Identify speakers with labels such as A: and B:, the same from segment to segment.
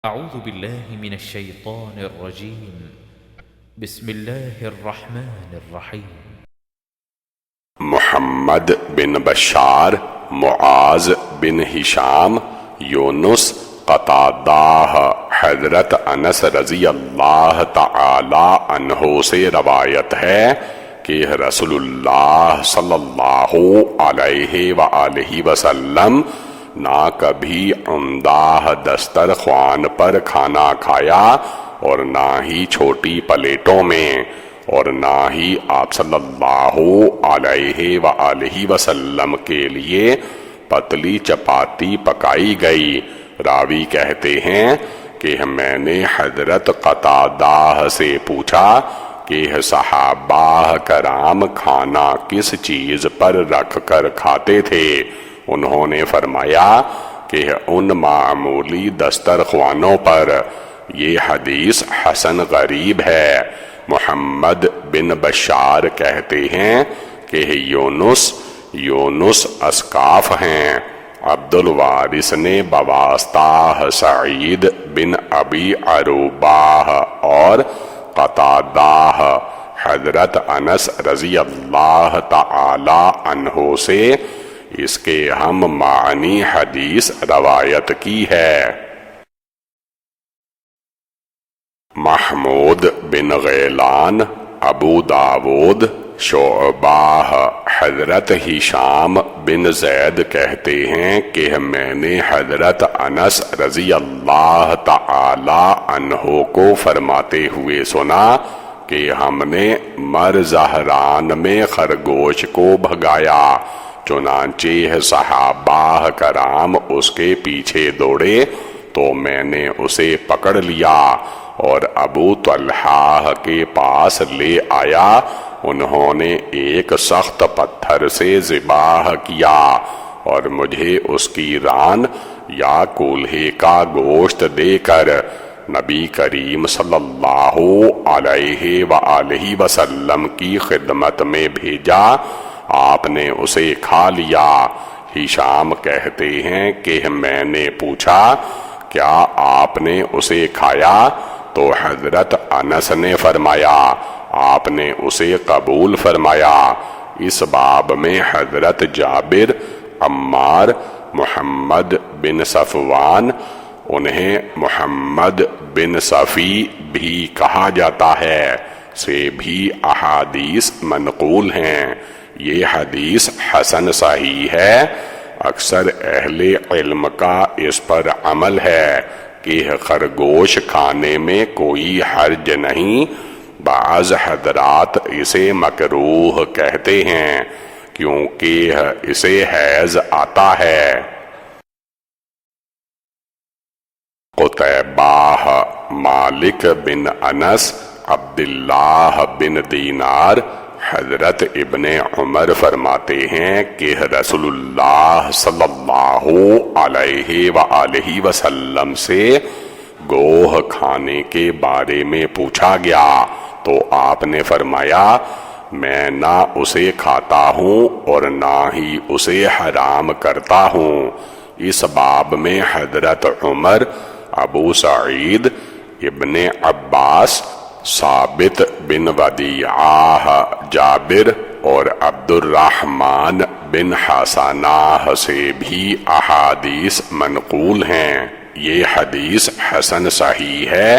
A: أعوذ بالله من الشيطان الرجيم. بسم الله الرحمن الرحيم.
B: محمد بن بشار، معاذ بن ہشام، یونس، قتادہ، حضرت انس رضی اللہ تعالی عنہ سے روایت ہے کہ رسول اللہ صلی اللہ علیہ وآلہ وسلم نہ کبھی عمدہ دسترخوان پر کھانا کھایا اور نہ ہی چھوٹی پلیٹوں میں، اور نہ ہی آپ صلی اللہ علیہ وآلہ وسلم کے لیے پتلی چپاتی پکائی گئی۔ راوی کہتے ہیں کہ میں نے حضرت قتادہ سے پوچھا کہ صحابہ کرام کھانا کس چیز پر رکھ کر کھاتے تھے؟ انہوں نے فرمایا کہ ان معمولی دسترخوانوں پر۔ یہ حدیث حسن غریب ہے۔ محمد بن بشار کہتے ہیں کہ یونس اسقاف ہیں۔ عبد الوارث نے بواسطہ سعید بن ابی عروبہ اور قتادہ حضرت انس رضی اللہ تعالی عنہ سے اس کے ہم معنی حدیث روایت کی ہے۔ محمود بن غیلان، ابو داود، شعبہ، حضرت ہشام بن زید کہتے ہیں کہ میں نے حضرت انس رضی اللہ تعالی عنہ کو فرماتے ہوئے سنا کہ ہم نے مر زہران میں خرگوش کو بھگایا، چنانچہ صحابہ کرام اس کے پیچھے دوڑے تو میں نے اسے پکڑ لیا اور ابو طلحہ کے پاس لے آیا۔ انہوں نے ایک سخت پتھر سے ذبح کیا اور مجھے اس کی ران یا کولہے کا گوشت دے کر نبی کریم صلی اللہ علیہ وآلہ وسلم کی خدمت میں بھیجا۔ آپ نے اسے کھا لیا۔ ہشام کہتے ہیں کہ میں نے پوچھا کیا آپ نے اسے کھایا؟ تو حضرت انس نے فرمایا آپ نے اسے قبول فرمایا۔ اس باب میں حضرت جابر، عمار، محمد بن صفوان، انہیں محمد بن صفی بھی کہا جاتا ہے، سے بھی احادیث منقول ہیں۔ یہ حدیث حسن صحیح ہے۔ اکثر اہل علم کا اس پر عمل ہے کہ خرگوش کھانے میں کوئی حرج نہیں۔ بعض حضرات اسے مکروہ کہتے ہیں کیونکہ اسے حیض آتا ہے۔ قتیبہ، مالک بن انس، عبداللہ بن دینار، حضرت ابن عمر فرماتے ہیں کہ رسول اللہ صلی اللہ علیہ وآلہ وسلم سے گوہ کھانے کے بارے میں پوچھا گیا تو آپ نے فرمایا میں نہ اسے کھاتا ہوں اور نہ ہی اسے حرام کرتا ہوں۔ اس باب میں حضرت عمر، ابو سعید، ابن عباس، ثابت بن ودیعہ، جابر اور عبد الرحمن بن حسانہ سے بھی احادیث منقول ہیں۔ یہ حدیث حسن صحیح ہے۔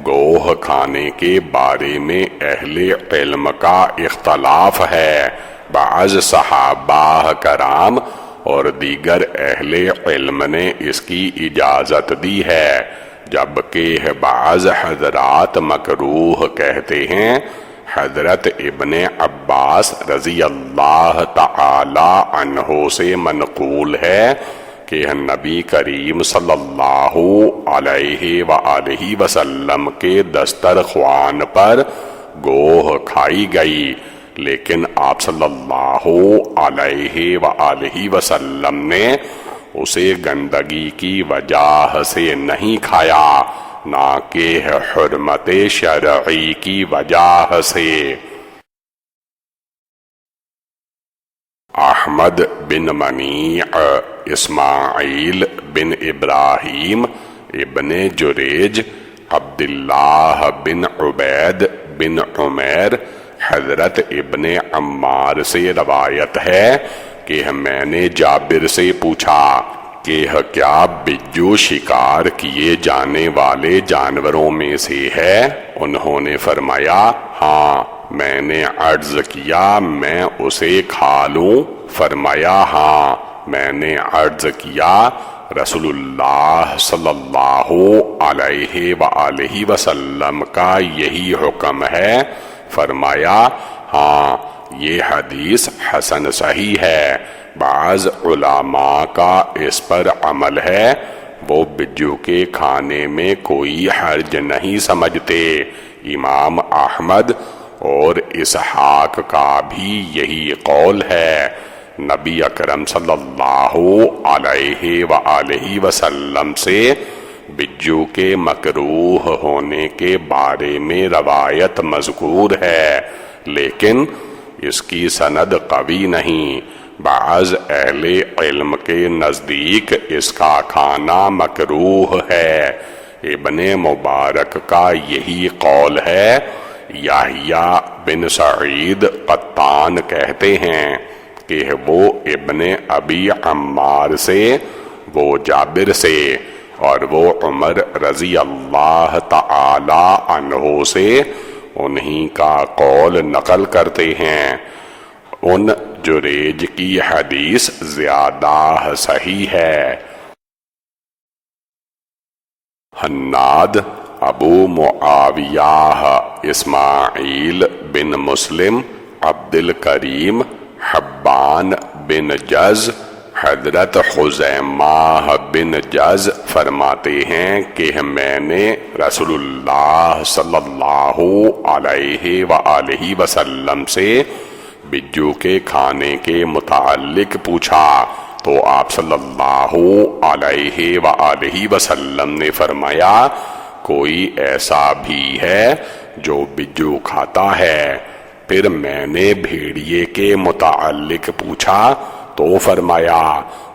B: گوہ کھانے کے بارے میں اہل علم کا اختلاف ہے۔ بعض صحابہ کرام اور دیگر اہل علم نے اس کی اجازت دی ہے، جبکہ بعض حضرات مکروہ کہتے ہیں۔ حضرت ابن عباس رضی اللہ تعالی عنہ سے منقول ہے کہ نبی کریم صلی اللہ علیہ وآلہ وسلم کے دسترخوان پر گوہ کھائی گئی، لیکن آپ صلی اللہ علیہ وآلہ وسلم نے اسے گندگی کی وجہ سے نہیں کھایا، نہ کہ حرمت شرعی کی وجہ سے۔ احمد بن منیع، اسماعیل بن ابراہیم، ابن جریج عبداللہ بن عبید بن عمیر حضرت ابن عمار سے روایت ہے کہ میں نے جابر سے پوچھا کہ کیا بجو شکار کیے جانے والے جانوروں میں سے ہے؟ انہوں نے فرمایا ہاں۔ میں نے عرض کیا میں اسے کھا لوں؟ فرمایا ہاں۔ میں نے عرض کیا رسول اللہ صلی اللہ علیہ وآلہ وسلم کا یہی حکم ہے؟ فرمایا ہاں، یہ حدیث حسن صحیح ہے۔ بعض علماء کا اس پر عمل ہے، وہ بجو کے کھانے میں کوئی حرج نہیں سمجھتے۔ امام احمد اور اسحاق کا بھی یہی قول ہے۔ نبی اکرم صلی اللہ علیہ وآلہ وسلم سے بجو کے مکروہ ہونے کے بارے میں روایت مذکور ہے، لیکن اس کی سند قوی نہیں۔ بعض اہل علم کے نزدیک اس کا کھانا مکروہ ہے۔ ابن مبارک کا یہی قول ہے۔ یحییٰ بن سعید قطان کہتے ہیں کہ وہ ابن ابی عمار سے، وہ جابر سے، اور وہ عمر رضی اللہ تعالی عنہ سے انہی کا قول نقل کرتے ہیں۔ ان جریج کی حدیث زیادہ صحیح ہے۔ حناد ابو معاویہ اسماعیل بن مسلم عبد الکریم حبان بن جز حضرت خزیمہ بن جز فرماتے ہیں کہ میں نے رسول اللہ صلی اللہ علیہ وآلہ وسلم سے بجو کے کھانے کے متعلق پوچھا تو آپ صلی اللہ علیہ وآلہ وسلم نے فرمایا کوئی ایسا بھی ہے جو بجو کھاتا ہے؟ پھر میں نے بھیڑیے کے متعلق پوچھا تو فرمایا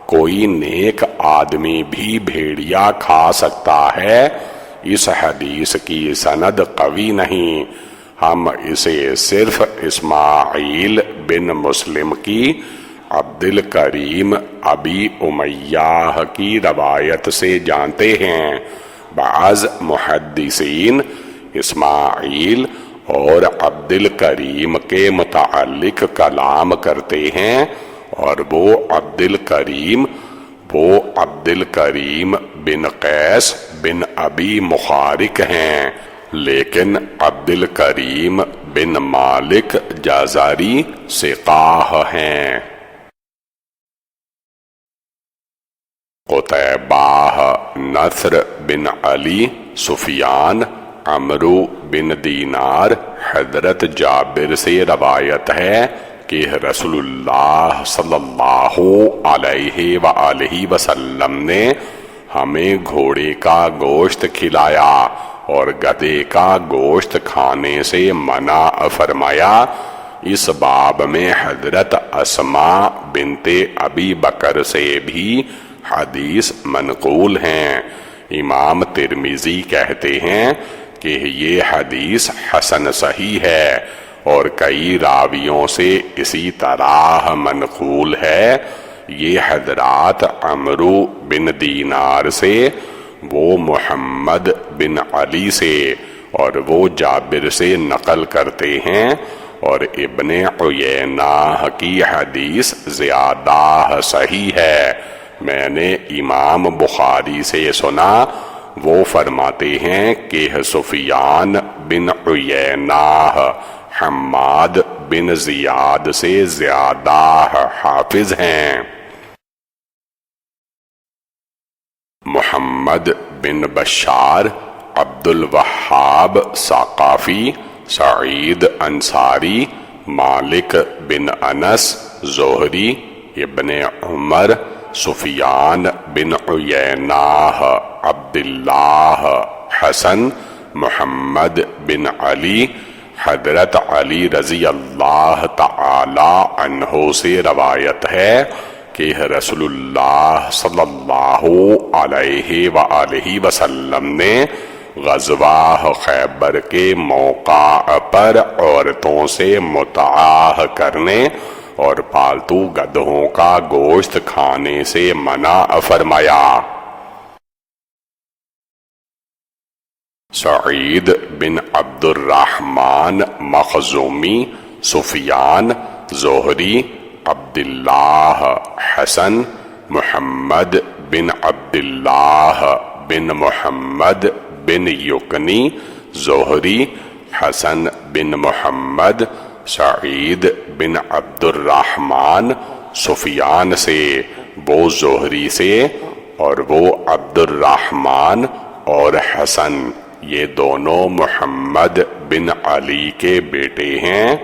B: کوئی نیک آدمی بھی بھیڑیا کھا سکتا ہے۔ اس حدیث کی سند قوی نہیں، ہم اسے صرف اسماعیل بن مسلم کی عبد الکریم ابی امیہ کی روایت سے جانتے ہیں۔ بعض محدثین اسماعیل اور عبد الکریم کے متعلق کلام کرتے ہیں، اور وہ عبد الکریم بن قیس بن ابی مخارق ہیں، لیکن عبد الکریم بن مالک جازاری ثقہ ہیں۔ قتیبہ نصر بن علی سفیان عمرو بن دینار حضرت جابر سے روایت ہے کہ رسول اللہ صلی اللہ علیہ وآلہ وسلم نے ہمیں گھوڑے کا گوشت کھلایا اور گدھے کا گوشت کھانے سے منع فرمایا۔ اس باب میں حضرت اسماء بنت ابی بکر سے بھی حدیث منقول ہیں۔ امام ترمذی کہتے ہیں کہ یہ حدیث حسن صحیح ہے اور کئی راویوں سے اسی طرح منقول ہے۔ یہ حضرات عمرو بن دینار سے، وہ محمد بن علی سے، اور وہ جابر سے نقل کرتے ہیں، اور ابن عیینہ کی حدیث زیادہ صحیح ہے۔ میں نے امام بخاری سے سنا، وہ فرماتے ہیں کہ سفیان بن عیینہ حماد بن زیاد سے زیادہ حافظ ہیں۔ محمد بن بشار عبد الوہاب ثقافی سعید انصاری مالک بن انس زہری ابن عمر سفیان بن عیینہ عبداللہ حسن محمد بن علی حضرت علی رضی اللہ تعالی عنہ سے روایت ہے کہ رسول اللہ صلی اللہ علیہ وآلہ وسلم نے غزوہ خیبر کے موقع پر عورتوں سے متعاہ کرنے اور پالتو گدھوں کا گوشت کھانے سے منع فرمایا۔ سعید بن عبد الرحمن مخزومی، سفیان، زہری، عبداللہ، حسن، محمد بن عبداللہ بن محمد بن یکنی، زہری، حسن بن محمد، سعید بن عبد الرحمن، سفیان سے، وہ زہری سے، اور وہ عبد الرحمن اور حسن یہ دونوں محمد بن علی کے بیٹے ہیں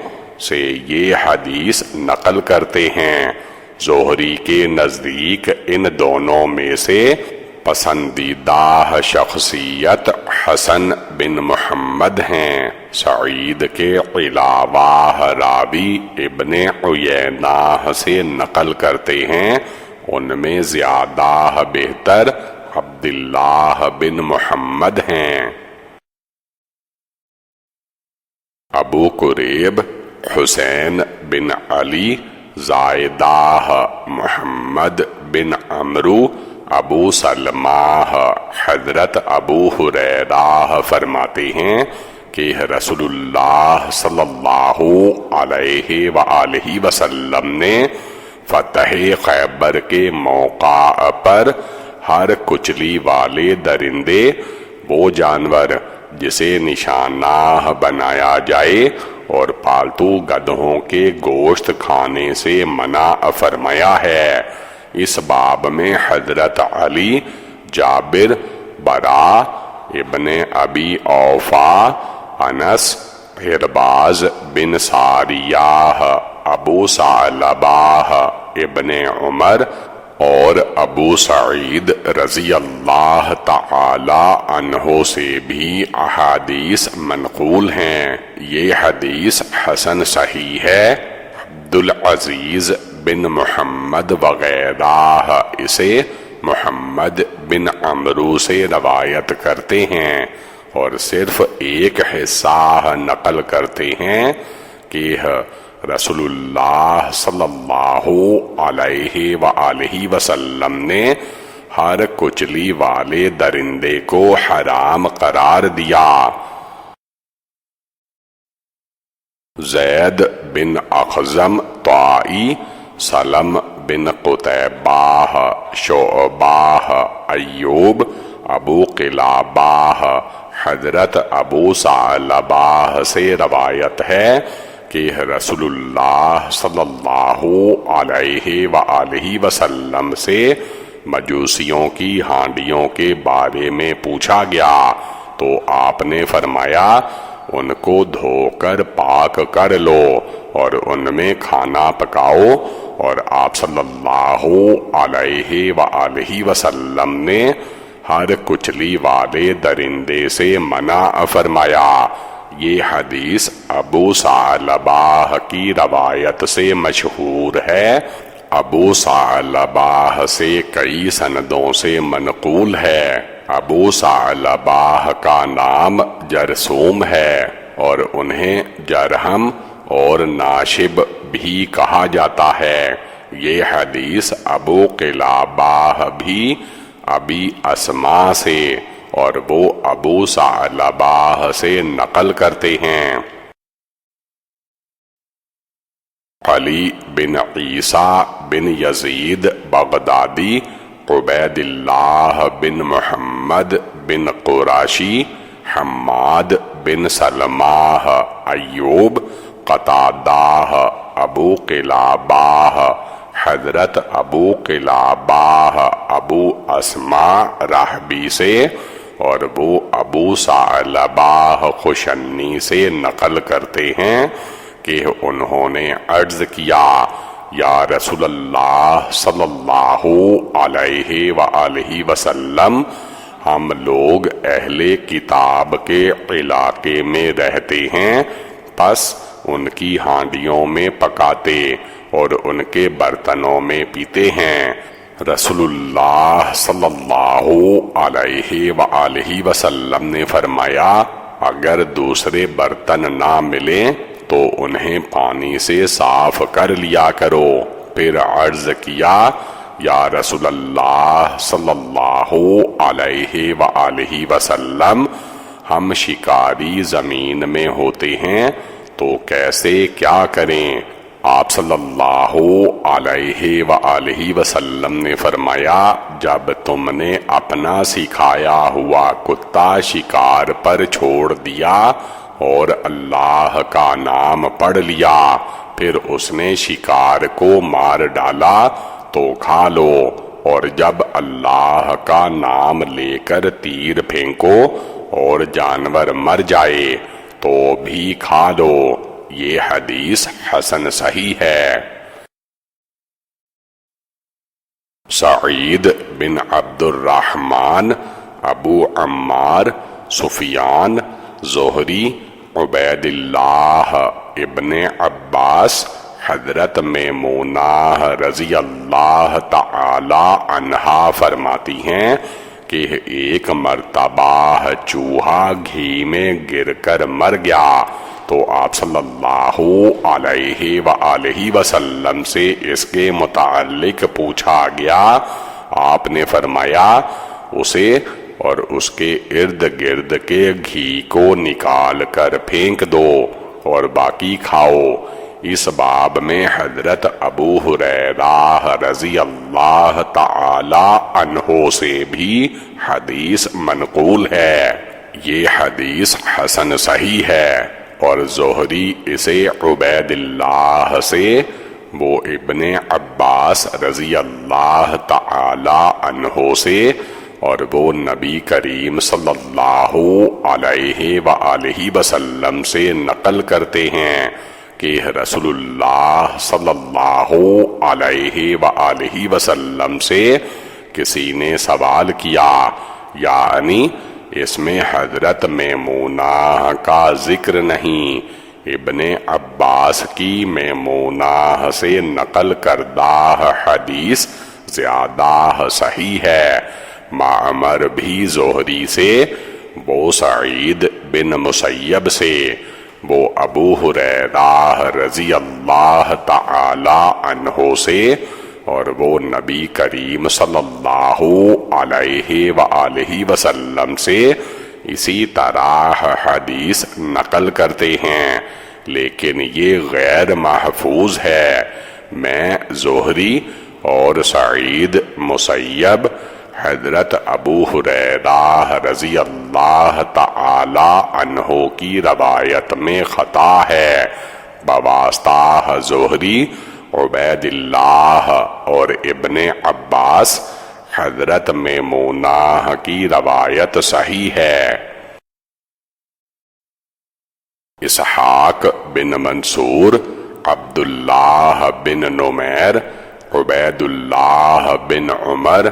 B: سے یہ حدیث نقل کرتے ہیں۔ زہری کے نزدیک ان دونوں میں سے پسندیدہ شخصیت حسن بن محمد ہیں۔ سعید کے علاوہ راوی ابن عیینہ سے نقل کرتے ہیں، ان میں زیادہ بہتر عبداللہ بن محمد ہیں۔ ابو قریب حسین بن علی، زائدہ محمد بن عمرو، ابو سلمہ حضرت ابو ہریرہ فرماتے ہیں کہ رسول اللہ صلی اللہ علیہ وآلہ وسلم نے فتح خیبر کے موقع پر ہر کچلی والے درندے، وہ جانور جسے نشانہ بنایا جائے، اور پالتو گدھوں کے گوشت کھانے سے منع فرمایا ہے۔ اس باب میں حضرت علی، جابر، برا ابن ابی اوفا، انس، ارباز بن ساریہ، ابو ثعلبہ ابن عمر اور ابو سعید رضی اللہ تعالی عنہ سے بھی احادیث منقول ہیں۔ یہ حدیث حسن صحیح ہے۔ عبدالعزیز بن محمد وغیرہ اسے محمد بن عمرو سے روایت کرتے ہیں اور صرف ایک حصہ نقل کرتے ہیں کہ رسول اللہ صلی اللہ علیہ وآلہ وسلم نے ہر کچلی والے درندے کو حرام قرار دیا۔ زید بن اخزم طائی، سلم بن قتیبہ، شعبہ، ایوب، ابو قلابہ، حضرت ابو ثعلبہ سے روایت ہے کہ رسول اللہ صلی اللہ علیہ وآلہ وسلم سے مجوسیوں کی ہانڈیوں کے بارے میں پوچھا گیا تو آپ نے فرمایا ان کو دھو کر پاک کر لو اور ان میں کھانا پکاؤ، اور آپ صلی اللہ علیہ وآلہ وسلم نے ہر کچلی والے درندے سے منع فرمایا۔ یہ حدیث ابو ثعلبہ کی روایت سے مشہور ہے۔ ابو ثعلبہ سے کئی سندوں سے منقول ہے۔ ابو ثعلبہ کا نام جرثوم ہے اور انہیں جرہم اور ناشب بھی کہا جاتا ہے۔ یہ حدیث ابو قلابہ بھی ابی اسما سے اور وہ ابو ثعلبہ سے نقل کرتے ہیں۔ علی بن عیسیٰ بن یزید بغدادی، عبید اللہ بن محمد بن قراشی، حماد بن سلمہ، ایوب، قتادہ، ابو قلابہ، حضرت ابو قلابہ ابو اسما راہبی سے اور وہ ابو ثعلبہ خشنی سے نقل کرتے ہیں کہ انہوں نے عرض کیا، یا رسول اللہ صلی اللہ علیہ وآلہ وسلم، ہم لوگ اہل کتاب کے علاقے میں رہتے ہیں، پس ان کی ہانڈیوں میں پکاتے اور ان کے برتنوں میں پیتے ہیں۔ رسول اللہ صلی اللہ علیہ وآلہ وسلم نے فرمایا اگر دوسرے برتن نہ ملیں تو انہیں پانی سے صاف کر لیا کرو۔ پھر عرض کیا یا رسول اللہ صلی اللہ علیہ وآلہ وسلم، ہم شکاری زمین میں ہوتے ہیں تو کیسے کیا کریں؟ آپ صلی اللہ علیہ وآلہ وسلم نے فرمایا جب تم نے اپنا سکھایا ہوا کتا شکار پر چھوڑ دیا اور اللہ کا نام پڑھ لیا، پھر اس نے شکار کو مار ڈالا تو کھا لو، اور جب اللہ کا نام لے کر تیر پھینکو اور جانور مر جائے تو بھی کھا لو۔ یہ حدیث حسن صحیح ہے۔ سعید بن عبد الرحمن، ابو عمار، سفیان، زہری، عبید اللہ ابن عباس، حضرت میمونہ رضی اللہ تعالی عنہا فرماتی ہیں کہ ایک مرتبہ چوہا گھی میں گر کر مر گیا تو آپ صلی اللہ علیہ وآلہ وسلم سے اس کے متعلق پوچھا گیا۔ آپ نے فرمایا اسے اور اس کے ارد گرد کے گھی کو نکال کر پھینک دو اور باقی کھاؤ۔ اس باب میں حضرت ابو ہریرہ رضی اللہ تعالی عنہ سے بھی حدیث منقول ہے۔ یہ حدیث حسن صحیح ہے، اور زہری اسے عبید اللہ سے، وہ ابن عباس رضی اللہ تعالی عنہ سے، اور وہ نبی کریم صلی اللہ علیہ وآلہ وسلم سے نقل کرتے ہیں کہ رسول اللہ صلی اللہ علیہ وآلہ وسلم سے کسی نے سوال کیا، یعنی اس میں حضرت میمونہ کا ذکر نہیں، ابن عباس کی میمونہ سے نقل کردہ حدیث زیادہ صحیح ہے۔ معمر بھی زہری سے، وہ سعید بن مسیب سے، وہ ابو ہریرہ رضی اللہ تعالی عنہ سے، اور وہ نبی کریم صلی اللہ علیہ وآلہ وسلم سے اسی طرح حدیث نقل کرتے ہیں، لیکن یہ غیر محفوظ ہے۔ میں زہری اور سعید مسیب حضرت ابو ہریرہ رضی اللہ تعالی عنہ کی روایت میں خطا ہے، بواسطہ زہری، عبید اللہ اور ابن عباس۔ حضرت میمونہ کی روایت صحیح ہے۔ اسحاق بن منصور، عبداللہ بن نمیر، عبید اللہ بن عمر،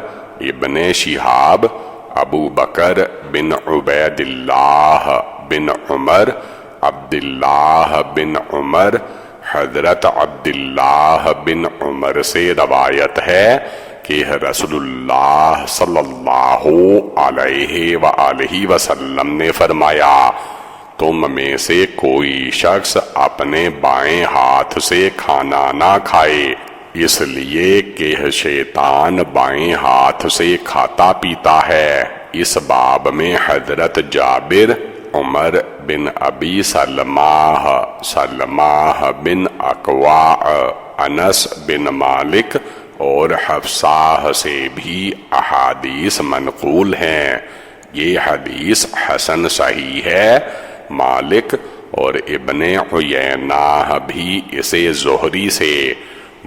B: ابن شہاب، ابو بکر بن عبید اللہ بن عمر، عبداللہ بن عمر، حضرت عبداللہ بن عمر سے روایت ہے کہ رسول اللہ صلی اللہ علیہ وآلہ وسلم نے فرمایا تم میں سے کوئی شخص اپنے بائیں ہاتھ سے کھانا نہ کھائے، اس لیے کہ شیطان بائیں ہاتھ سے کھاتا پیتا ہے۔ اس باب میں حضرت جابر، عمر بن ابی سلمہ بن اکواع، انس بن مالک اور حفصہ سے بھی احادیث منقول ہیں۔ یہ حدیث حسن صحیح ہے۔ مالک اور ابن عیینہ بھی اسے زہری سے،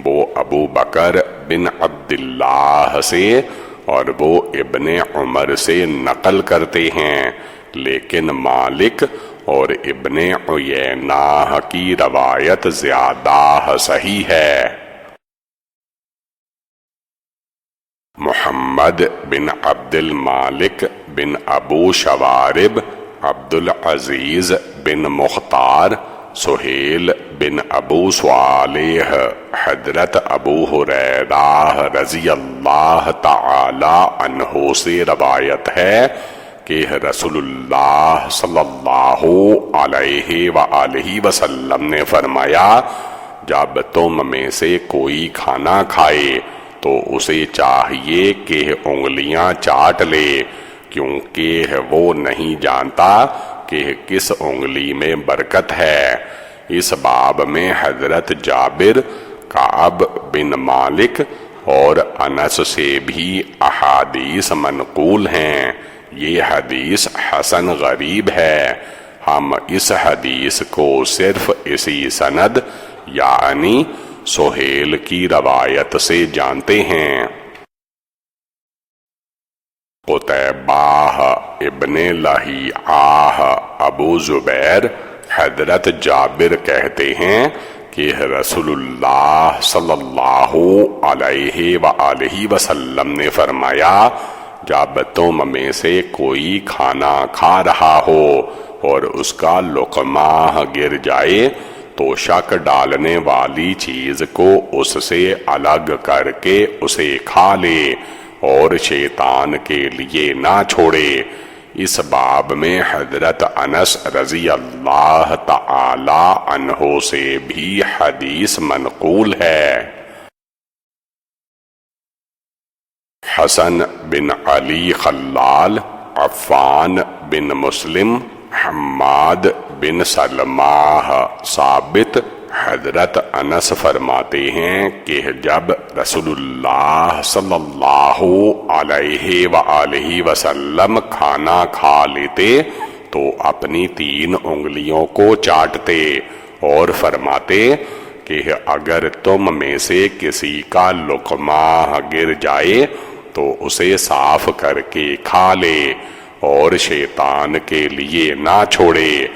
B: وہ ابو بکر بن عبداللہ سے اور وہ ابن عمر سے نقل کرتے ہیں، لیکن مالک اور ابن عیینہ کی روایت زیادہ صحیح ہے۔ محمد بن عبد المالک بن ابو شوارب، عبد العزیز بن مختار، سہیل بن ابو صالح حضرت ابو ہریرہ رضی اللہ تعالی عنہ سے روایت ہے کہ رسول اللہ صلی اللہ علیہ وآلہ وسلم نے فرمایا، جب تم میں سے کوئی کھانا کھائے تو اسے چاہیے کہ انگلیاں چاٹ لے، کیونکہ وہ نہیں جانتا کہ کس انگلی میں برکت ہے۔ اس باب میں حضرت جابر، کعب بن مالک اور انس سے بھی احادیث منقول ہیں۔ یہ حدیث حسن غریب ہے۔ ہم اس حدیث کو صرف اسی سند یعنی سہیل کی روایت سے جانتے ہیں۔ قتیبہ ابن لہیعہ ابو زبیر حضرت جابر کہتے ہیں کہ رسول اللہ صلی اللہ علیہ وآلہ وسلم نے فرمایا، جب تم میں سے کوئی کھانا کھا رہا ہو اور اس کا لقمہ گر جائے تو شک ڈالنے والی چیز کو اس سے الگ کر کے اسے کھا لے اور شیطان کے لیے نہ چھوڑے۔ اس باب میں حضرت انس رضی اللہ تعالی عنہ سے بھی حدیث منقول ہے۔ حسن بن علی خلال، عفان بن مسلم، حماد بن سلمہ، ثابت حضرت انس فرماتے ہیں کہ جب رسول اللہ صلی اللہ علیہ وآلہ وسلم کھانا کھا لیتے تو اپنی 3 انگلیوں کو چاٹتے اور فرماتے کہ اگر تم میں سے کسی کا لقمہ گر جائے تو اسے صاف کر کے کھا لے اور شیطان کے لیے نہ چھوڑے۔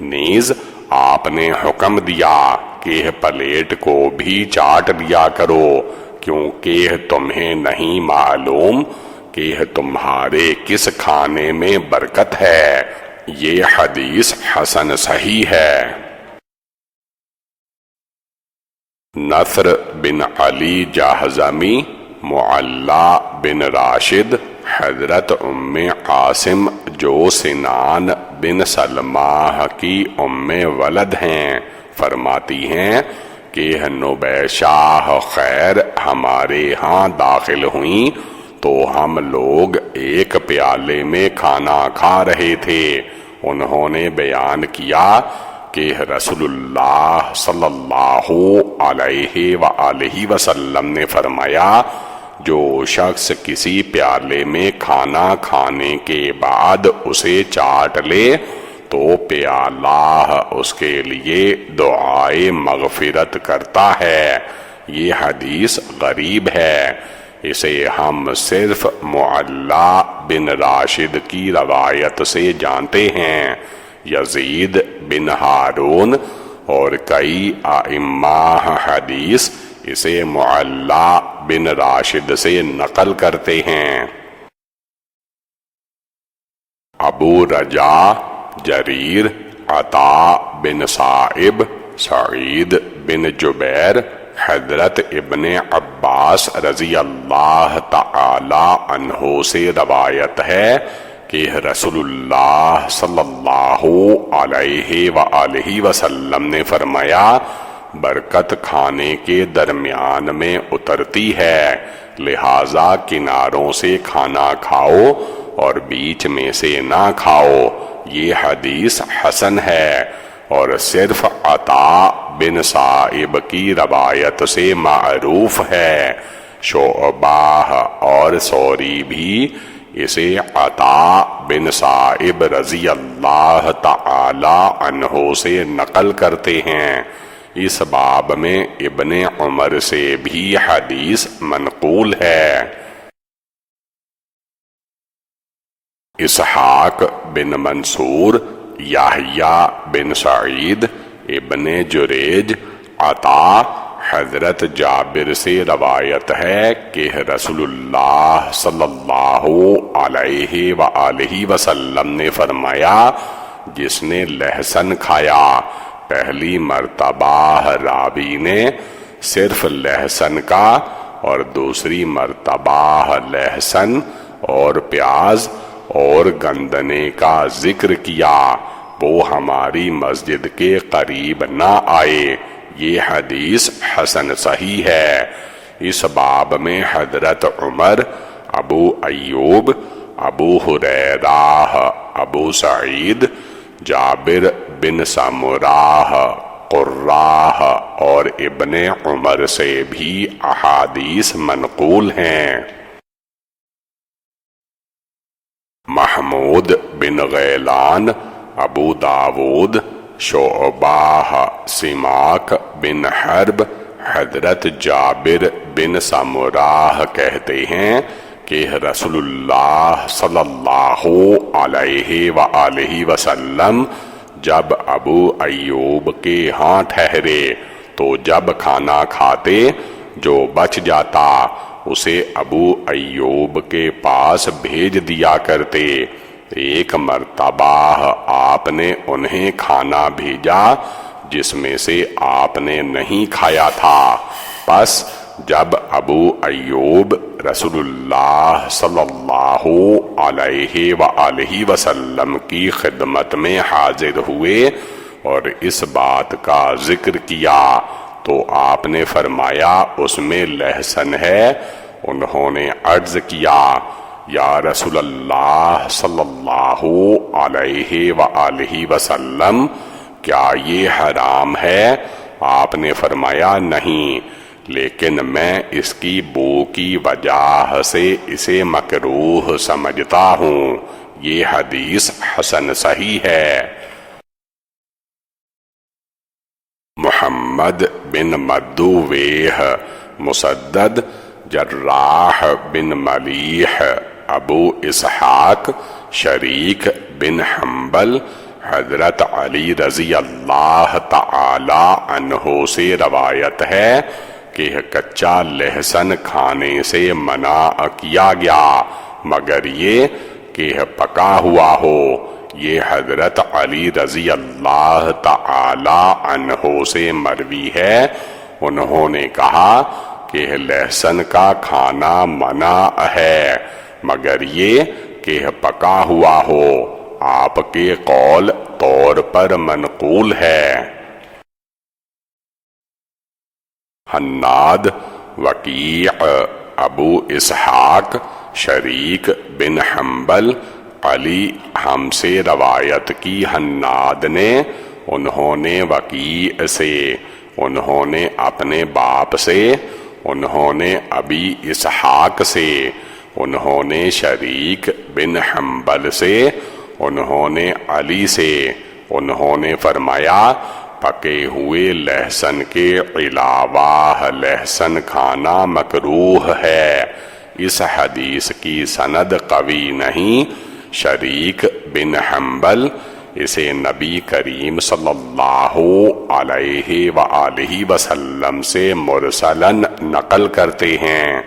B: نیز آپ نے حکم دیا کہ پلیٹ کو بھی چاٹ لیا کرو، کیونکہ تمہیں نہیں معلوم کہ تمہارے کس کھانے میں برکت ہے۔ یہ حدیث حسن صحیح ہے۔ نصر بن علی جہضمی، معلی بن راشد، حضرت ام قاسم جو سنان بن سلمہ کی ام ولد ہیں، فرماتی ہیں کہ نبیشہ خیر ہمارے ہاں داخل ہوئیں تو ہم لوگ ایک پیالے میں کھانا کھا رہے تھے۔ انہوں نے بیان کیا کہ رسول اللہ صلی اللہ علیہ وآلہ وسلم نے فرمایا، جو شخص کسی پیالے میں کھانا کھانے کے بعد اسے چاٹ لے تو پیالہ اس کے لیے دعائے مغفرت کرتا ہے۔ یہ حدیث غریب ہے۔ اسے ہم صرف معلی بن راشد کی روایت سے جانتے ہیں۔ یزید بن ہارون اور کئی ائمہ حدیث اسے معلی بن راشد سے نقل کرتے ہیں۔ ابو رجا، جریر، عطا بن صائب، سعید بن جبیر، حضرت ابن عباس رضی اللہ تعالی عنہ سے روایت ہے کہ رسول اللہ صلی اللہ علیہ وآلہ وسلم نے فرمایا، برکت کھانے کے درمیان میں اترتی ہے، لہذا کناروں سے کھانا کھاؤ اور بیچ میں سے نہ کھاؤ۔ یہ حدیث حسن ہے اور صرف عطا بن صائب کی روایت سے معروف ہے۔ شعبہ اور ثوری بھی اسے عطا بن صائب رضی اللہ تعالی عنہ سے نقل کرتے ہیں۔ اس باب میں ابن عمر سے بھی حدیث منقول ہے۔ اسحاق بن منصور، یحییٰ بن سعید، ابن جریج، عطا، حضرت جابر سے روایت ہے کہ رسول اللہ صلی اللہ علیہ وآلہ وسلم نے فرمایا، جس نے لہسن کھایا پہلی مرتبہ راوی نے صرف لہسن کا اور دوسری مرتبہ لہسن اور پیاز اور گندنے کا ذکر کیا، وہ ہماری مسجد کے قریب نہ آئے۔ یہ حدیث حسن صحیح ہے۔ اس باب میں حضرت عمر، ابو ایوب، ابو ہریرہ، ابو سعید، جابر بن سمرہ، قراہ اور ابن عمر سے بھی احادیث منقول ہیں۔ محمود بن غیلان، ابو داود، شعبہ، سماک بن حرب، حضرت جابر بن سمرہ کہتے ہیں کہ رسول اللہ صلی اللہ علیہ وآلہ وسلم جب ابو ایوب کے ہاں ٹھہرے تو جب کھانا کھاتے جو بچ جاتا اسے ابو ایوب کے پاس بھیج دیا کرتے۔ ایک مرتبہ آپ نے انہیں کھانا بھیجا جس میں سے آپ نے نہیں کھایا تھا، پس جب ابو ایوب رسول اللہ صلی اللہ علیہ وآلہ وسلم کی خدمت میں حاضر ہوئے اور اس بات کا ذکر کیا تو آپ نے فرمایا اس میں لہسن ہے۔ انہوں نے عرض کیا یا رسول اللہ صلی اللہ علیہ وآلہ وسلم کیا یہ حرام ہے؟ آپ نے فرمایا نہیں، لیکن میں اس کی بو کی وجہ سے اسے مکروہ سمجھتا ہوں۔ یہ حدیث حسن صحیح ہے۔ محمد بن مردویہ، مسدد، جراح بن ملیح، ابو اسحاق، شریک بن حنبل، حضرت علی رضی اللہ تعالی عنہ سے روایت ہے کہ کچا لہسن کھانے سے منع کیا گیا مگر یہ کہ پکا ہوا ہو۔ یہ حضرت علی رضی اللہ تعالی عنہ سے مروی ہے۔ انہوں نے کہا کہ لہسن کا کھانا منع ہے مگر یہ کہ پکا ہوا ہو۔ آپ کے قول طور پر منقول ہے۔ حناد، وکیع، ابو اسحاق، شریک بن حنبل، علی ہم سے روایت کی حناد نے، انہوں نے وکیع سے، انہوں نے اپنے باپ سے، انہوں نے ابی اسحاق سے، انہوں نے شریک بن حنبل سے، انہوں نے علی سے، انہوں نے فرمایا پکے ہوئے لہسن کے علاوہ لہسن کھانا مکروہ ہے۔ اس حدیث کی سند قوی نہیں۔ شریک بن حنبل اسے نبی کریم صلی اللہ علیہ وآلہ وسلم سے مرسلاً نقل کرتے ہیں۔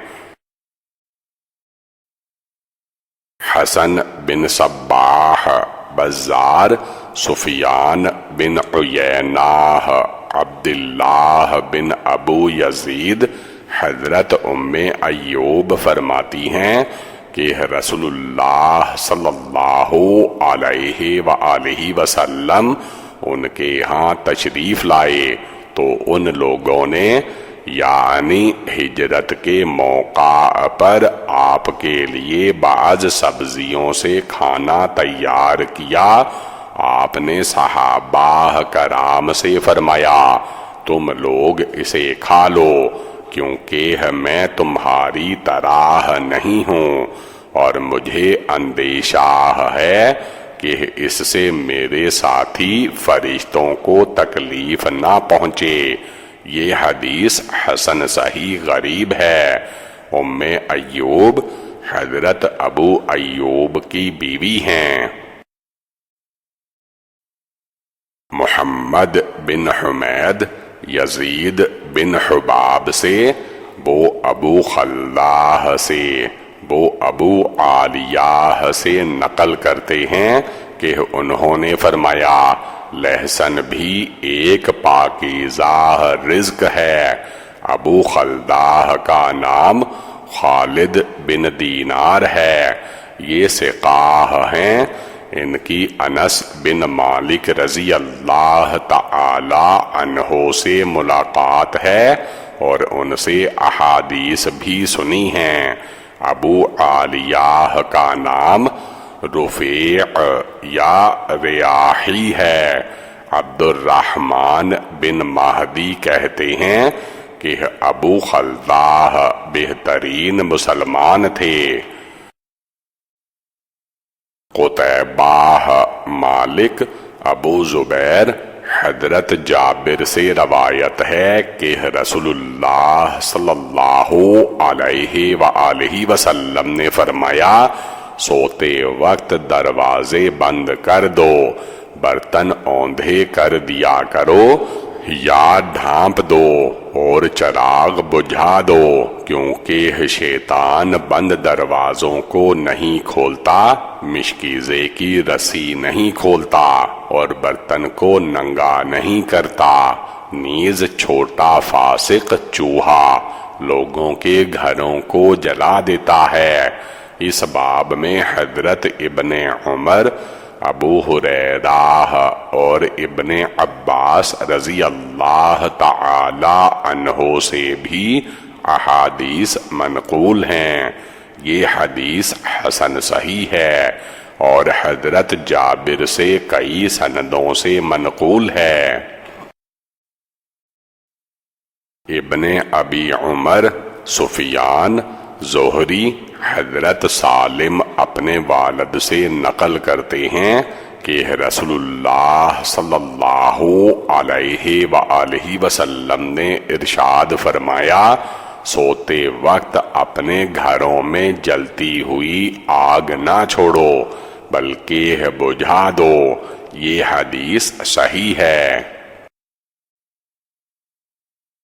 B: حسن بن صباح، بزار، سفیان بن عیینہ، عبداللہ بن ابو یزید، حضرت ام ایوب فرماتی ہیں کہ رسول اللہ صلی اللہ علیہ وآلہ وسلم ان کے ہاں تشریف لائے تو ان لوگوں نے یعنی ہجرت کے موقع پر آپ کے لیے بعض سبزیوں سے کھانا تیار کیا۔ آپ نے صحابہ کرام سے فرمایا تم لوگ اسے کھا لو کیونکہ میں تمہاری طرح نہیں ہوں اور مجھے اندیشہ ہے کہ اس سے میرے ساتھی فرشتوں کو تکلیف نہ پہنچے۔ یہ حدیث حسن صحیح غریب ہے۔ ام ایوب حضرت ابو ایوب کی بیوی ہیں۔ محمد بن حمید، یزید بن حباب سے، وہ ابو خلہ سے، وہ ابو عالیہ سے نقل کرتے ہیں کہ انہوں نے فرمایا لہسن بھی ایک پاکیزہ رزق ہے۔ ابو خلدہ کا نام خالد بن دینار ہے۔ یہ سقاہ ہیں، ان کی انس بن مالک رضی اللہ تعالی عنہ سے ملاقات ہے اور ان سے احادیث بھی سنی ہیں۔ ابو عالیہ کا نام رفیع یا ریاحی ہے۔ عبد الرحمن بن مہدی کہتے ہیں کہ ابو خلدہ بہترین مسلمان تھے۔ قتیبہ، مالک، ابو زبیر، حضرت جابر سے روایت ہے کہ رسول اللہ صلی اللہ علیہ وآلہ وسلم نے فرمایا، سوتے وقت دروازے بند کر دو، برتن اوندھے کر دیا کرو یا ڈھانپ دو اور چراغ بجھا دو، کیونکہ شیطان بند دروازوں کو نہیں کھولتا، مشکیزے کی رسی نہیں کھولتا اور برتن کو ننگا نہیں کرتا، نیز چھوٹا فاسق چوہا لوگوں کے گھروں کو جلا دیتا ہے۔ اس باب میں حضرت ابن عمر، ابو ہریرہ اور ابن عباس رضی اللہ تعالی عنہ سے بھی احادیث منقول ہیں۔ یہ حدیث حسن صحیح ہے اور حضرت جابر سے کئی سندوں سے منقول ہے۔ ابن ابی عمر، سفیان، زہری، حضرت سالم اپنے والد سے نقل کرتے ہیں کہ رسول اللہ صلی اللہ علیہ وآلہ وسلم نے ارشاد فرمایا، سوتے وقت اپنے گھروں میں جلتی ہوئی آگ نہ چھوڑو بلکہ بجھا دو۔ یہ حدیث صحیح ہے۔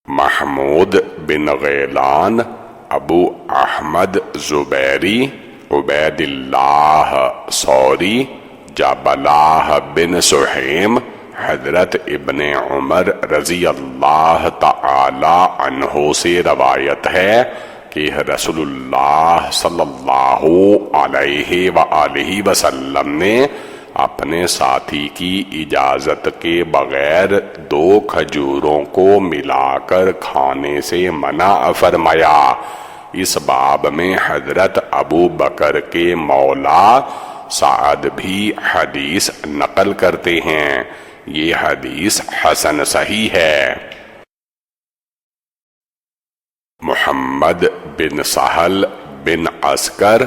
B: محمود بن غیلان، ابو احمد زبیری، عبید اللہ سوری، جبلہ بن سحیم، حضرت ابن عمر رضی اللہ تعالی عنہ سے روایت ہے کہ رسول اللہ صلی اللہ علیہ وآلہ وسلم نے اپنے ساتھی کی اجازت کے بغیر 2 کھجوروں کو ملا کر کھانے سے منع فرمایا۔ اس باب میں حضرت ابو بکر کے مولا سعد بھی حدیث نقل کرتے ہیں۔ یہ حدیث حسن صحیح ہے۔ محمد بن سہل بن عسکر،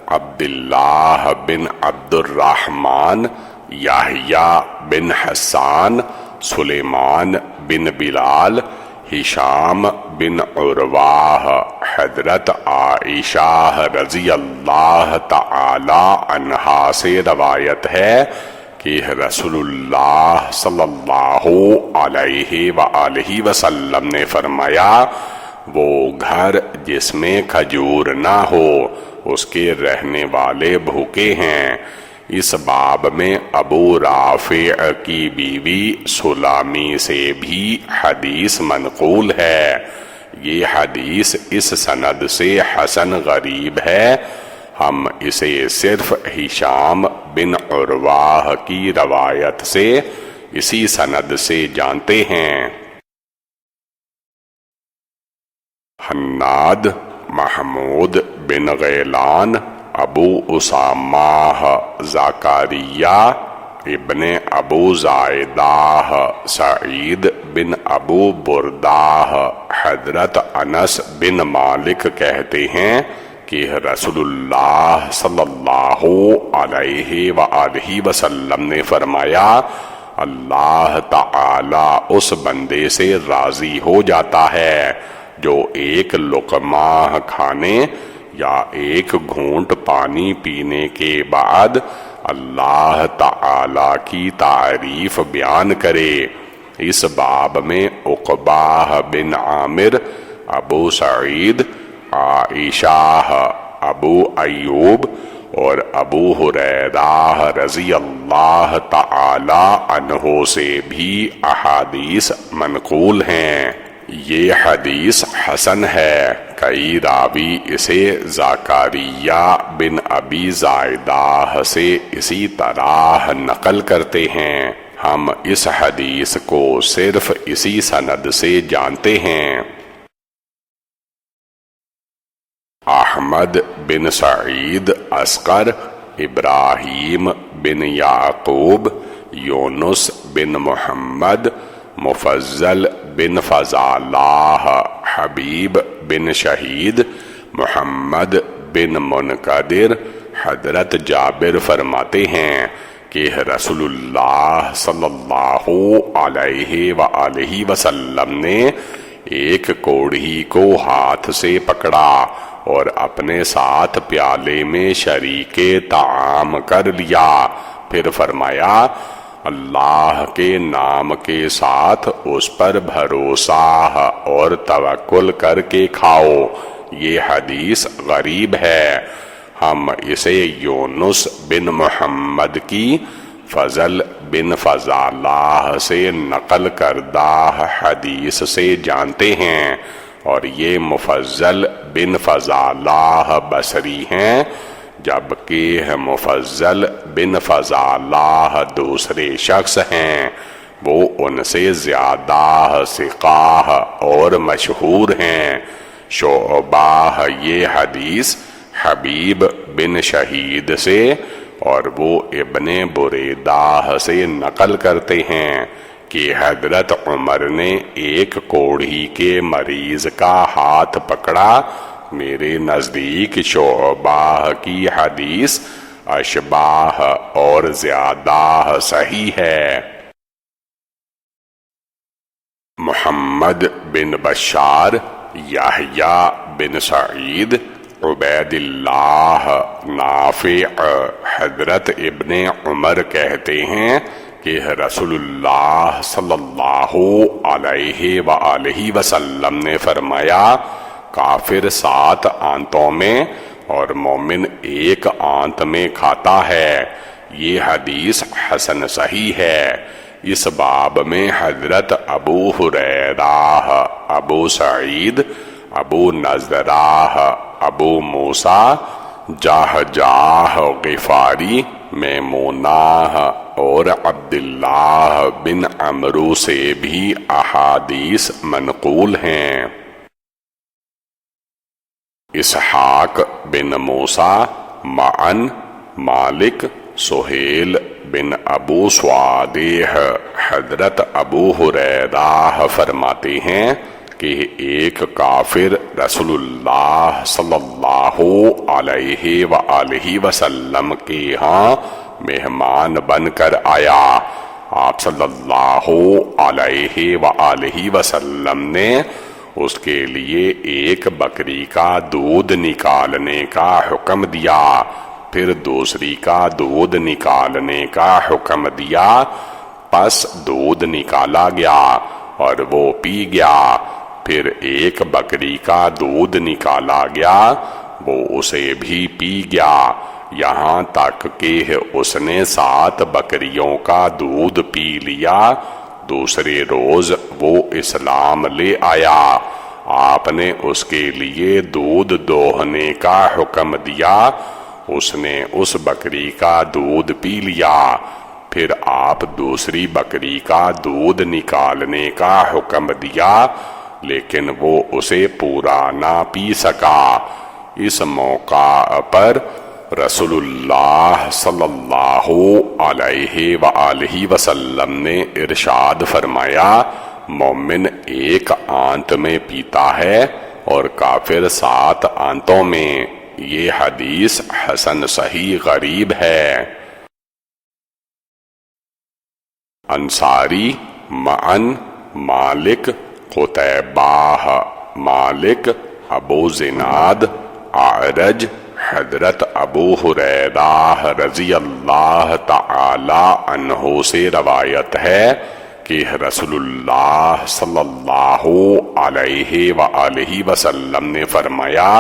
B: عبداللہ بن عبد الرحمن، یحییٰ بن حسان، سلیمان بن بلال، ہشام بن عروہ، حضرت عائشہ رضی اللہ تعالی عنہا سے روایت ہے کہ رسول اللہ صلی اللہ علیہ وآلہ وسلم نے فرمایا، وہ گھر جس میں کھجور نہ ہو اس کے رہنے والے بھوکے ہیں۔ اس باب میں ابو رافع کی بیوی سلامی سے بھی حدیث منقول ہے۔ یہ حدیث اس سند سے حسن غریب ہے۔ ہم اسے صرف ہشام بن عروہ کی روایت سے اسی سند سے جانتے ہیں۔ حناد، محمود بن غیلان، ابو اسامہ زکریا ابن ابو زائدہ، سعید بن ابو بردہ، حضرت انس بن مالک کہتے ہیں کہ رسول اللہ صلی اللہ علیہ وآلہ وسلم نے فرمایا، اللہ تعالی اس بندے سے راضی ہو جاتا ہے جو ایک لقمہ کھانے یا ایک گھونٹ پانی پینے کے بعد اللہ تعالی کی تعریف بیان کرے۔ اس باب میں عقبہ بن عامر، ابو سعید، عائشہ، ابو ایوب اور ابو ہریرہ رضی اللہ تعالی عنہ سے بھی احادیث منقول ہیں۔ یہ حدیث حسن ہے۔ کئی راوی اسے زکریا بن ابی زائدہ سے اسی طرح نقل کرتے ہیں۔ ہم اس حدیث کو صرف اسی سند سے جانتے ہیں۔ احمد بن سعید اصغر، ابراہیم بن یعقوب، یونس بن محمد، مفضل بن فضالہ، حبیب بن شہید، محمد بن منقدر، حضرت جابر فرماتے ہیں کہ رسول اللہ صلی اللہ علیہ وآلہ وسلم نے ایک کوڑھی کو ہاتھ سے پکڑا اور اپنے ساتھ پیالے میں شریک طعام کر لیا، پھر فرمایا اللہ کے نام کے ساتھ اس پر بھروسہ اور توکل کر کے کھاؤ۔ یہ حدیث غریب ہے۔ ہم اسے یونس بن محمد کی فضل بن فضالہ سے نقل کردہ حدیث سے جانتے ہیں، اور یہ مفضل بن فضالہ بصری ہیں، جبکہ مفضل بن فضالہ دوسرے شخص ہیں، وہ ان سے زیادہ ثقہ اور مشہور ہیں۔ شعبہ یہ حدیث حبیب بن شہید سے اور وہ ابن بریدہ سے نقل کرتے ہیں کہ حضرت عمر نے ایک کوڑھی کے مریض کا ہاتھ پکڑا۔ میرے نزدیک شعبہ کی حدیث اشباہ اور زیادہ صحیح ہے۔ محمد بن بشار، یحییٰ بن سعید، عبید اللہ، نافع، حضرت ابن عمر کہتے ہیں کہ رسول اللہ صلی اللہ علیہ وآلہ وسلم نے فرمایا کافر 7 آنتوں میں اور مومن 1 آنت میں کھاتا ہے۔ یہ حدیث حسن صحیح ہے۔ اس باب میں حضرت ابو ہریرہ، ابو سعید، ابو نضرہ، ابو موسیٰ، جہجاہ غفاری، میمونہ اور عبداللہ بن عمرو سے بھی احادیث منقول ہیں۔ اسحاق بن موسیٰ، معن، مالک، سہیل بن ابو صوادح، حضرت ابو ہریرہ فرماتے ہیں کہ ایک کافر رسول اللہ صلی اللہ علیہ وآلہ وسلم کے ہاں مہمان بن کر آیا۔ آپ صلی اللہ علیہ وآلہ وسلم نے اس کے لیے ایک بکری کا دودھ نکالنے کا حکم دیا، پھر دوسری کا دودھ نکالنے کا حکم دیا، پس دودھ نکالا گیا اور وہ پی گیا۔ پھر ایک بکری کا دودھ نکالا گیا، وہ اسے بھی پی گیا، یہاں تک کہ اس نے 7 بکریوں کا دودھ پی لیا۔ دوسرے روز وہ اسلام لے آیا۔ آپ نے اس کے لیے دودھ دوہنے کا حکم دیا، اس نے اس بکری کا دودھ پی لیا۔ پھر آپ دوسری بکری کا دودھ نکالنے کا حکم دیا، لیکن وہ اسے پورا نہ پی سکا۔ اس موقع پر رسول اللہ صلی اللہ علیہ وآلہ وسلم نے ارشاد فرمایا مومن 1 آنت میں پیتا ہے اور کافر 7 آنتوں میں۔ یہ حدیث حسن صحیح غریب ہے۔ انصاری، معن، مالک، قتیبہ، مالک، ابو زناد، اعرج، حضرت ابو ہریرہ رضی اللہ تعالی عنہ سے روایت ہے کہ رسول اللہ صلی اللہ علیہ وآلہ وسلم نے فرمایا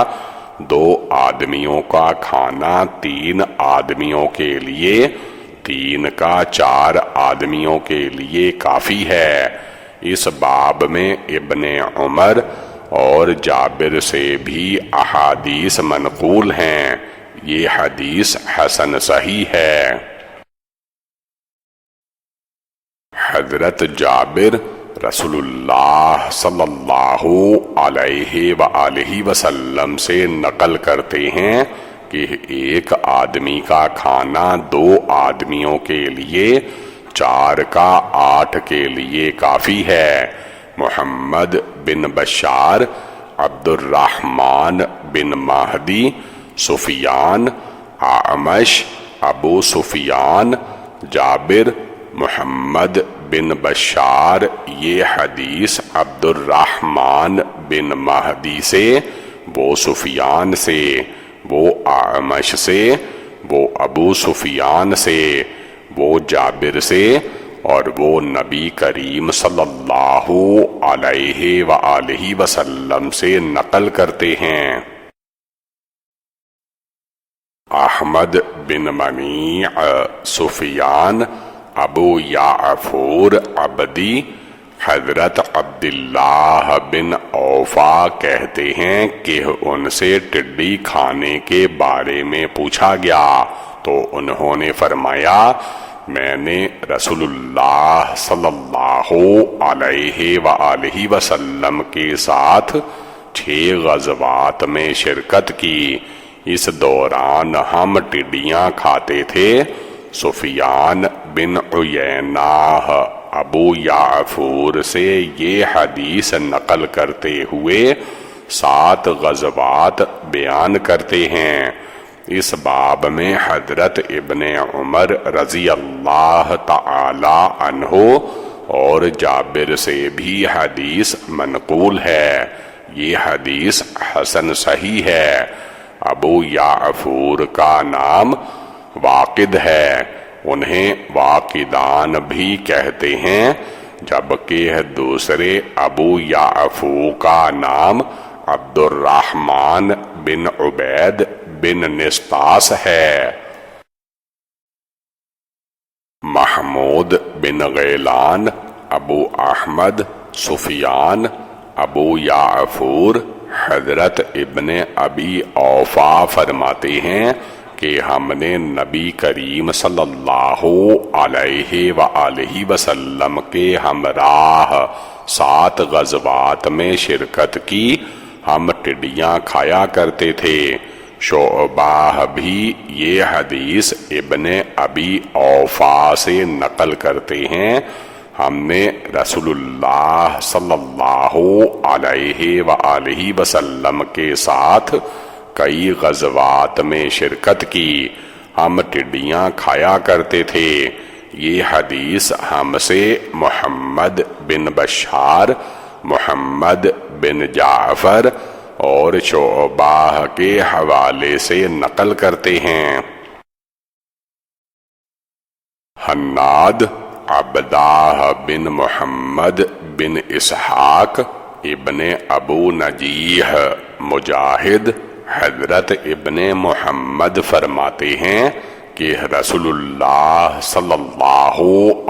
B: 2 آدمیوں کا کھانا 3 آدمیوں کے لیے 3 کا 4 آدمیوں کے لیے کافی ہے۔ اس باب میں ابن عمر اور جابر سے بھی احادیث منقول ہیں۔ یہ حدیث حسن صحیح ہے۔ حضرت جابر رسول اللہ صلی اللہ علیہ وآلہ وسلم سے نقل کرتے ہیں کہ ایک آدمی کا کھانا 2 آدمیوں کے لیے 4 کا 8 کے لیے کافی ہے۔ محمد بن بشار، عبد الرحمن بن مہدی، سفیان، اعمش، ابو سفیان، جابر، محمد بن بشار یہ حدیث عبد الرحمن بن مہدی سے، وہ سفیان سے، وہ اعمش سے، وہ ابو سفیان سے، وہ جابر سے، اور وہ نبی کریم صلی اللہ علیہ وآلہ وسلم سے نقل کرتے ہیں۔ احمد بن منیع، سفیان، ابو یعفور عبدی، حضرت عبداللہ بن اوفا کہتے ہیں کہ ان سے ٹڈی کھانے کے بارے میں پوچھا گیا تو انہوں نے فرمایا، میں نے رسول اللہ صلی اللہ علیہ وآلہ وسلم کے ساتھ 6 غزوات میں شرکت کی، اس دوران ہم ٹڈیاں کھاتے تھے۔ سفیان بن عیینہ ابو یعفور سے یہ حدیث نقل کرتے ہوئے 7 غزوات بیان کرتے ہیں۔ اس باب میں حضرت ابن عمر رضی اللہ تعالی عنہ اور جابر سے بھی حدیث منقول ہے۔ یہ حدیث حسن صحیح ہے۔ ابو یعفور کا نام واقد ہے، انہیں واقدان بھی کہتے ہیں، جبکہ دوسرے ابو یعفور کا نام عبد الرحمن بن عبید بن نسطاس ہے۔ محمود بن غیلان، ابو احمد، سفیان، ابو یعفور، حضرت ابن ابی اوفا فرماتے ہیں کہ ہم نے نبی کریم صلی اللہ علیہ وآلہ وسلم کے ہمراہ 7 غزوات میں شرکت کی، ہم ٹڈیاں کھایا کرتے تھے۔ شعبہ بھی یہ حدیث ابن ابی اوفا سے نقل کرتے ہیں، ہم نے رسول اللہ صلی اللہ علیہ وآلہ وسلم کے ساتھ کئی غزوات میں شرکت کی، ہم ٹڈیاں کھایا کرتے تھے۔ یہ حدیث ہم سے محمد بن بشار، محمد بن جعفر اور شعبہ کے حوالے سے نقل کرتے ہیں۔ حناد، عبدہ بن محمد بن اسحاق ابن ابو نجیح مجاہد، حضرت ابن محمد فرماتے ہیں کہ رسول اللہ صلی اللہ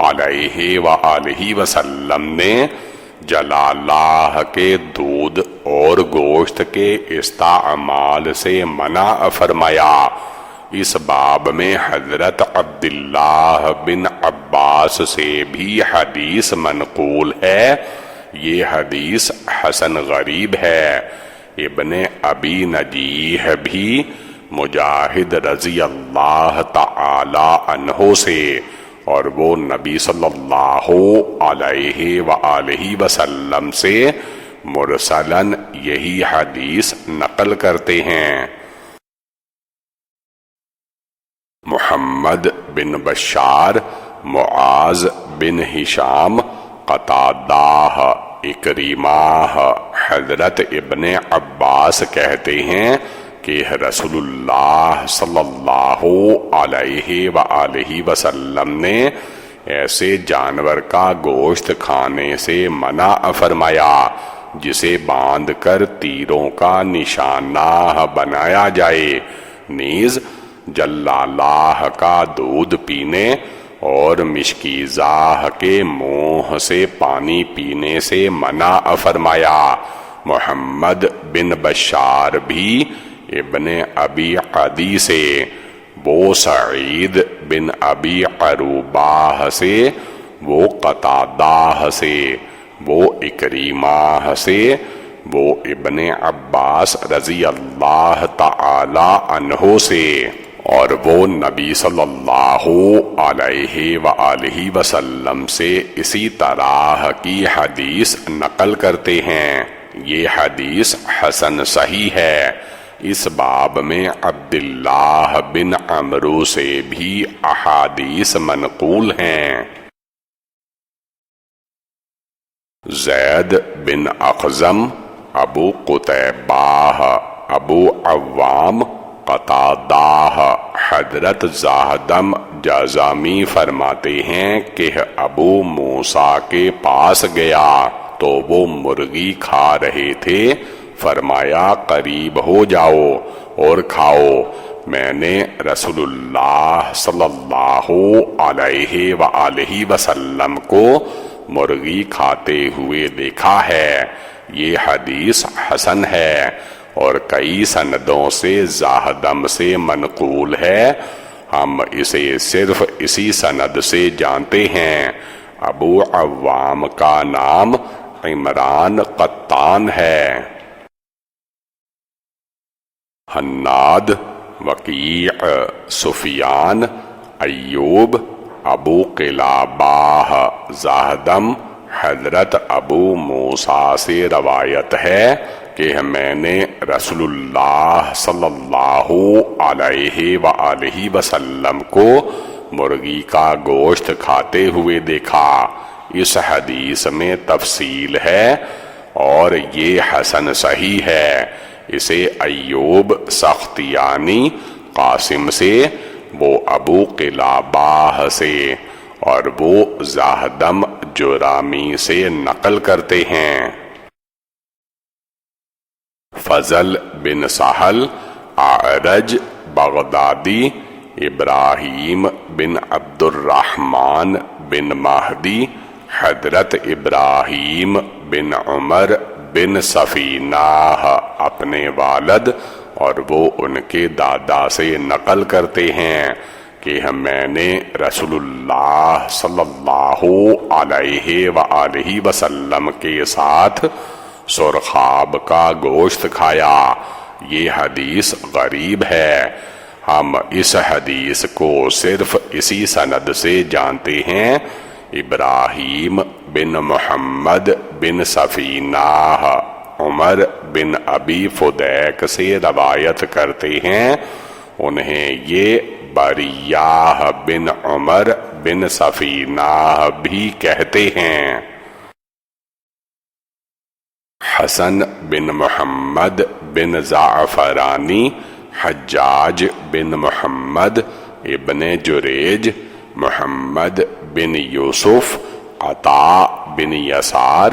B: علیہ وآلہ وسلم نے جلالہ کے دودھ اور گوشت کے استعمال سے منع فرمایا۔ اس باب میں حضرت عبداللہ بن عباس سے بھی حدیث منقول ہے۔ یہ حدیث حسن غریب ہے۔ ابن ابی نجیح بھی مجاہد رضی اللہ تعالی عنہ سے، اور وہ نبی صلی اللہ علیہ وآلہ وسلم سے مرسلاً یہی حدیث نقل کرتے ہیں۔ محمد بن بشار، معاذ بن ہشام، قتادہ، اکریمہ، حضرت ابن عباس کہتے ہیں کہ رسول اللہ صلی اللہ علیہ وآلہ وسلم نے ایسے جانور کا گوشت کھانے سے منع فرمایا جسے باندھ کر تیروں کا نشانہ بنایا جائے، نیز جلالہ کا دودھ پینے اور مشکیزاہ کے منہ سے پانی پینے سے منع فرمایا۔ محمد بن بشار بھی ابن ابی عدی سے، وہ سعید بن ابی عروبہ سے، وہ قتادہ سے، وہ اکریمہ سے، وہ ابن عباس رضی اللہ تعالی عنہ سے، اور وہ نبی صلی اللہ علیہ وآلہ وسلم سے اسی طرح کی حدیث نقل کرتے ہیں۔ یہ حدیث حسن صحیح ہے۔ اس باب میں عبداللہ بن عمرو سے بھی احادیث منقول ہیں۔ زید بن اخزم، ابو قتیبہ، ابو عوام، قتادہ، حضرت زاہدم جازامی فرماتے ہیں کہ ابو موسیٰ کے پاس گیا تو وہ مرغی کھا رہے تھے، فرمایا قریب ہو جاؤ اور کھاؤ۔ میں نے رسول اللہ صلی اللہ علیہ وآلہ وسلم کو مرغی کھاتے ہوئے دیکھا ہے۔ یہ حدیث حسن ہے اور کئی سندوں سے زاہدم سے منقول ہے۔ ہم اسے صرف اسی سند سے جانتے ہیں۔ ابو عوام کا نام عمران قطان ہے۔ حناد، وکیع، سفیان، ایوب، ابو قلابہ، زاہدم، حضرت ابو موسیٰ سے روایت ہے کہ میں نے رسول اللہ صلی اللہ علیہ وآلہ وسلم کو مرغی کا گوشت کھاتے ہوئے دیکھا۔ اس حدیث میں تفصیل ہے اور یہ حسن صحیح ہے۔ اسے ایوب سختیانی قاسم سے، وہ ابو قلابہ سے، اور وہ زاہدم جرامی سے نقل کرتے ہیں۔ فضل بن سہل، اعرج، بغدادی، ابراہیم بن عبد الرحمن بن مہدی، حضرت ابراہیم بن عمر بن سفینہ اپنے والد اور وہ ان کے دادا سے نقل کرتے ہیں کہ میں نے رسول اللہ صلی اللہ علیہ وآلہ وسلم کے ساتھ سرخاب کا گوشت کھایا۔ یہ حدیث غریب ہے۔ ہم اس حدیث کو صرف اسی سند سے جانتے ہیں۔ ابراہیم بن محمد بن سفینہ عمر بن ابی فدیک سے روایت کرتے ہیں۔ انہیں یہ بریہ بن عمر بن سفینہ بھی کہتے ہیں۔ حسن بن محمد بن زعفرانی، حجاج بن محمد ابن جریج، محمد بن یوسف، عطا بن یسار،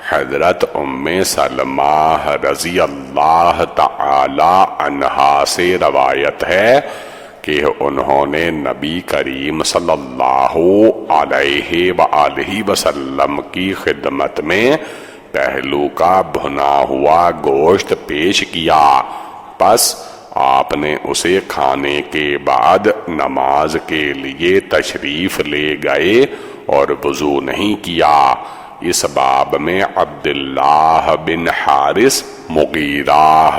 B: حضرت ام سلمہ رضی اللہ تعالی عنہا سے روایت ہے کہ انہوں نے نبی کریم صلی اللہ علیہ وآلہ وسلم کی خدمت میں پہلو کا بھنا ہوا گوشت پیش کیا، پس آپ نے اسے کھانے کے بعد نماز کے لیے تشریف لے گئے اور وضو نہیں کیا۔ اس باب میں عبداللہ بن حارث، مغیرہ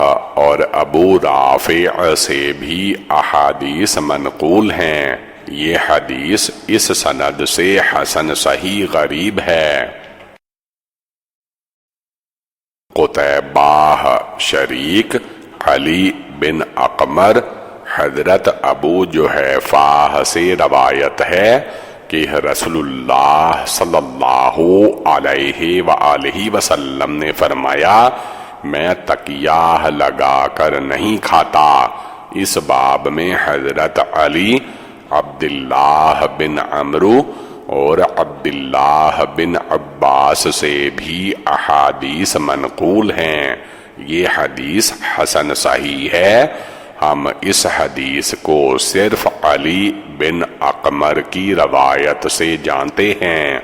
B: اور ابو رافع سے بھی احادیث منقول ہیں۔ یہ حدیث اس سند سے حسن صحیح غریب ہے۔ قتیبہ شریک، علی بن اقمر، حضرت ابو جحیفہ سے روایت ہے کہ رسول اللہ صلی اللہ علیہ وآلہ وسلم نے فرمایا میں تکیہ لگا کر نہیں کھاتا۔ اس باب میں حضرت علی، عبداللہ بن عمرو، اور عبداللہ بن عباس سے بھی احادیث منقول ہیں۔ یہ حدیث حسن صحیح ہے۔ ہم اس حدیث کو صرف علی بن اقمر کی روایت سے جانتے ہیں۔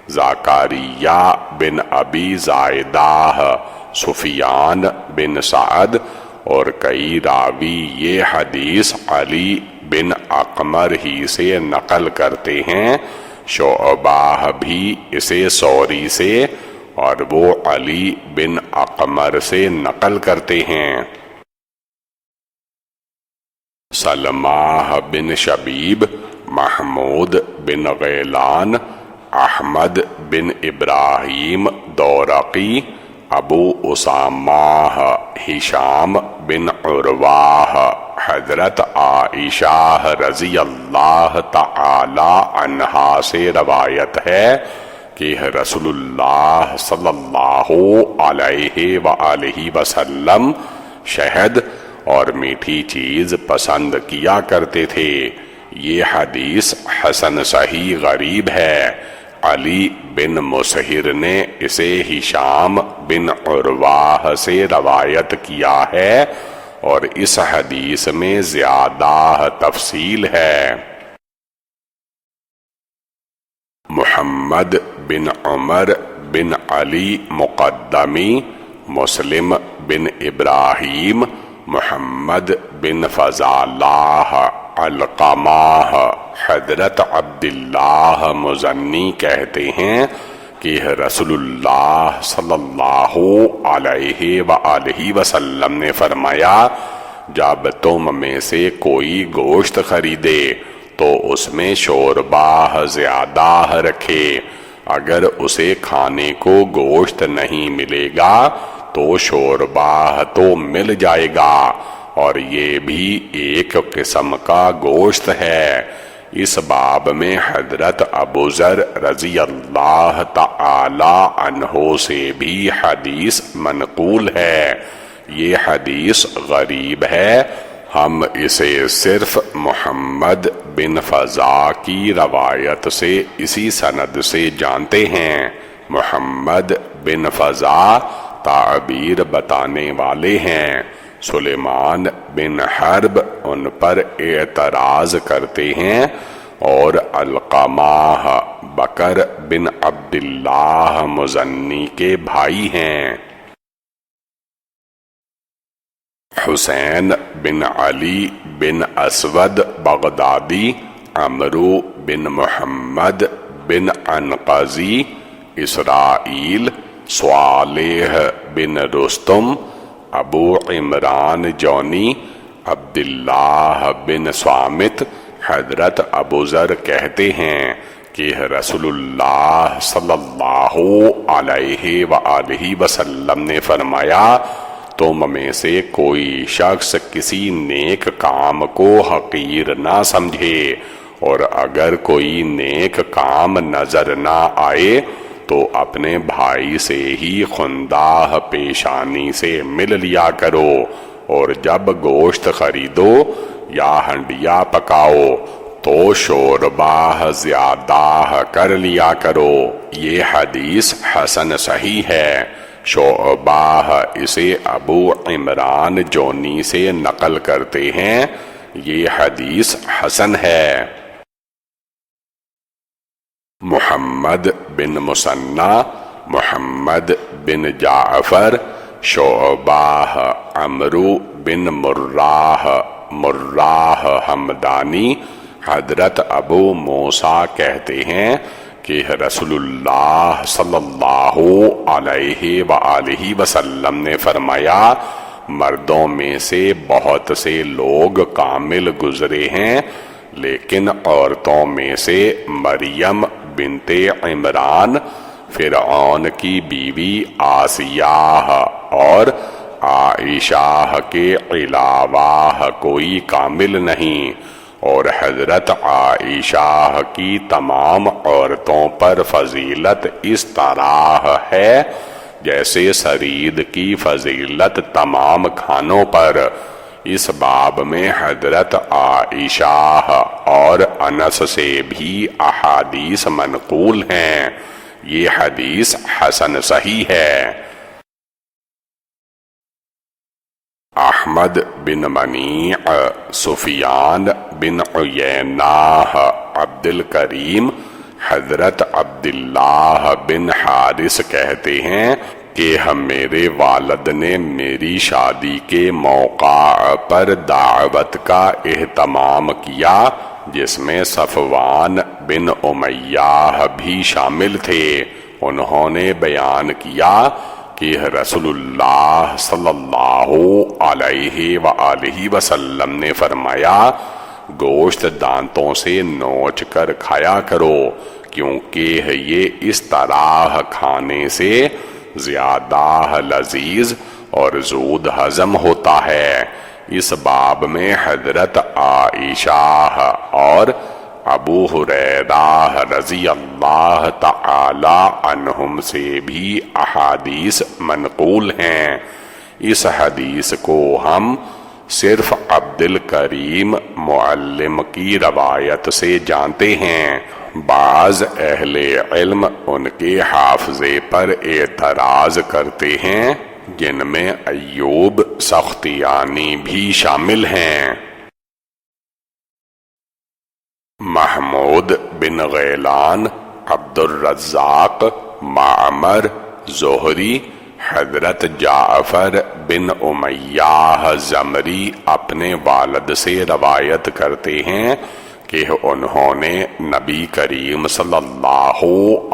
B: زکریا بن ابی زائدہ، سفیان بن سعد اور کئی راوی یہ حدیث علی بن اقمر ہی سے نقل کرتے ہیں۔ شعبہ بھی اسے ثوری سے اور وہ علی بن اقمر سے نقل کرتے ہیں۔ سلمہ بن شبیب، محمود بن غیلان، احمد بن ابراہیم دورقی، ابو اسامہ ہشام بن عروہ، حضرت عائشہ رضی اللہ تعالی عنہا سے روایت ہے کہ رسول اللہ صلی اللہ علیہ وآلہ وسلم شہد اور میٹھی چیز پسند کیا کرتے تھے۔ یہ حدیث حسن صحیح غریب ہے۔ علی بن مسہر نے اسے ہشام بن عروہ سے روایت کیا ہے اور اس حدیث میں زیادہ تفصیل ہے۔ محمد بن عمر بن علی مقدمی، مسلم بن ابراہیم، محمد بن فضالہ علقمہ، حضرت عبداللہ مزنی کہتے ہیں کہ رسول اللہ صلی اللہ علیہ وآلہ وسلم نے فرمایا، جب تم میں سے کوئی گوشت خریدے تو اس میں شوربہ زیادہ رکھے۔ اگر اسے کھانے کو گوشت نہیں ملے گا تو شوربہ تو مل جائے گا، اور یہ بھی ایک قسم کا گوشت ہے۔ اس باب میں حضرت ابو ذر رضی اللہ تعالی عنہ سے بھی حدیث منقول ہے۔ یہ حدیث غریب ہے۔ ہم اسے صرف محمد بن فضا کی روایت سے اسی سند سے جانتے ہیں۔ محمد بن فضا تعبیر بتانے والے ہیں۔ سلیمان بن حرب ان پر اعتراض کرتے ہیں، اور علقمہ بکر بن عبداللہ مزنی کے بھائی ہیں۔ حسین بن علی بن اسود بغدادی، عمرو بن محمد بن عنقزی، اسرائیل، صالح بن رستم، ابو عمران جونی، عبداللہ بن صامت، حضرت ابو ذر کہتے ہیں کہ رسول اللہ صلی اللہ علیہ وآلہ وسلم نے فرمایا، تم میں سے کوئی شخص کسی نیک کام کو حقیر نہ سمجھے، اور اگر کوئی نیک کام نظر نہ آئے تو اپنے بھائی سے ہی خندہ پیشانی سے مل لیا کرو، اور جب گوشت خریدو یا ہنڈیا پکاؤ تو شوربہ زیادہ کر لیا کرو۔ یہ حدیث حسن صحیح ہے۔ شعبہ اسے ابو عمران جونی سے نقل کرتے ہیں۔ یہ حدیث حسن ہے۔ محمد بن مثنی، محمد بن جعفر، شعبہ عمرو بن مراہ حمدانی، حضرت ابو موسیٰ کہتے ہیں کہ رسول اللہ صلی اللہ علیہ وآلہ وسلم نے فرمایا، مردوں میں سے بہت سے لوگ کامل گزرے ہیں، لیکن عورتوں میں سے مریم بنت عمران، فرعون کی بیوی آسیہ اور عائشہ کے علاوہ کوئی کامل نہیں، اور حضرت عائشہ کی تمام عورتوں پر فضیلت اس طرح ہے جیسے سرید کی فضیلت تمام کھانوں پر، اس باب میں حضرت عائشہ اور انس سے بھی احادیث منقول ہیں۔ یہ حدیث حسن صحیح ہے۔ احمد بن منیع، سفیان بن عیینہ، عبد الکریم، حضرت عبداللہ بن حارث کہتے ہیں کہ میرے والد نے میری شادی کے موقع پر دعوت کا اہتمام کیا، جس میں صفوان بن امیہ بھی شامل تھے۔ انہوں نے بیان کیا کہ رسول اللہ صلی اللہ علیہ وآلہ وسلم نے فرمایا، گوشت دانتوں سے نوچ کر کھایا کرو، کیونکہ یہ اس طرح کھانے سے زیادہ لذیذ اور زود ہضم ہوتا ہے۔ اس باب میں حضرت عائشہ اور ابو ہریرہ رضی اللہ تعالی عنہم سے بھی احادیث منقول ہیں۔ اس حدیث کو ہم صرف عبد الکریم معلم کی روایت سے جانتے ہیں۔ بعض اہل علم ان کے حافظے پر اعتراض کرتے ہیں، جن میں ایوب سختیانی بھی شامل ہیں۔ محمود بن غیلان، عبد الرزاق، معمر، زہری، حضرت جعفر بن امیہ زمری اپنے والد سے روایت کرتے ہیں کہ انہوں نے نبی کریم صلی اللہ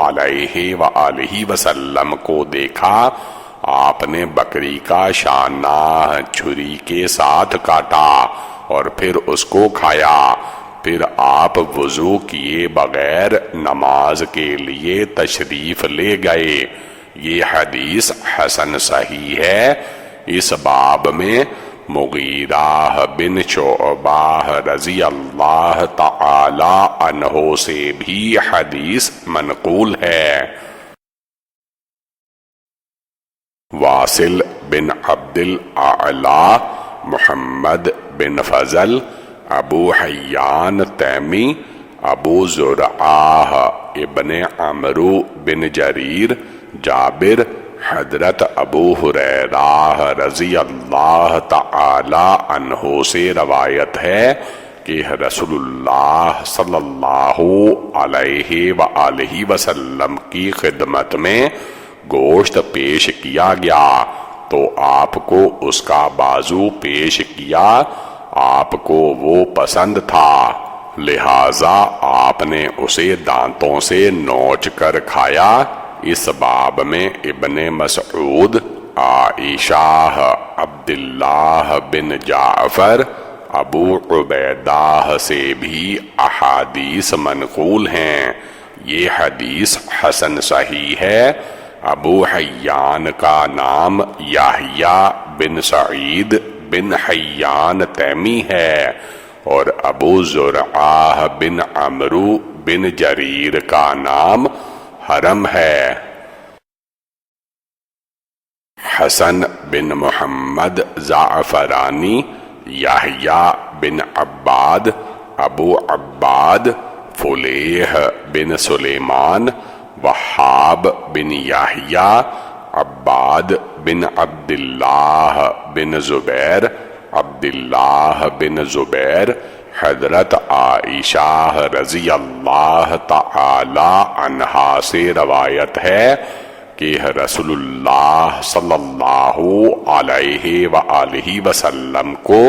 B: علیہ وآلہ وسلم کو دیکھا، آپ نے بکری کا شانہ چھری کے ساتھ کاٹا اور پھر اس کو کھایا، پھر آپ وضو کیے بغیر نماز کے لیے تشریف لے گئے۔ یہ حدیث حسن صحیح ہے۔ اس باب میں مغیرہ بن شعبہ رضی اللہ تعالی عنہ سے بھی حدیث منقول ہے۔ واصل بن عبد الاعلی، محمد بن فضل، ابو حیان تیمی، ابو زرعہ ابن عمرو بن جریر، جابر، حضرت ابو ہریرہ رضی اللہ تعالی عنہ سے روایت ہے کہ رسول اللہ صلی اللہ علیہ وآلہ وسلم کی خدمت میں گوشت پیش کیا گیا تو آپ کو اس کا بازو پیش کیا، آپ کو وہ پسند تھا، لہٰذا آپ نے اسے دانتوں سے نوچ کر کھایا۔ اس باب میں ابن مسعود، عائشہ، عبداللہ بن جعفر، ابو عبیدہ سے بھی احادیث منقول ہیں۔ یہ حدیث حسن صحیح ہے۔ ابو حیان کا نام یحییٰ بن سعید بن حیان تیمی ہے اور ابو زرعہ بن عمرو بن جریر کا نام حرم ہے۔ حسن بن محمد زعفرانی، یحییٰ بن عباد، ابو عباد، فلیح بن سلیمان، وہاب بن یحییٰ، عباد بن عبداللہ بن زبیر، عبداللہ بن زبیر، حضرت عائشہ رضی اللہ تعالی عنہا سے روایت ہے کہ رسول اللہ صلی اللہ علیہ وآلہ وسلم کو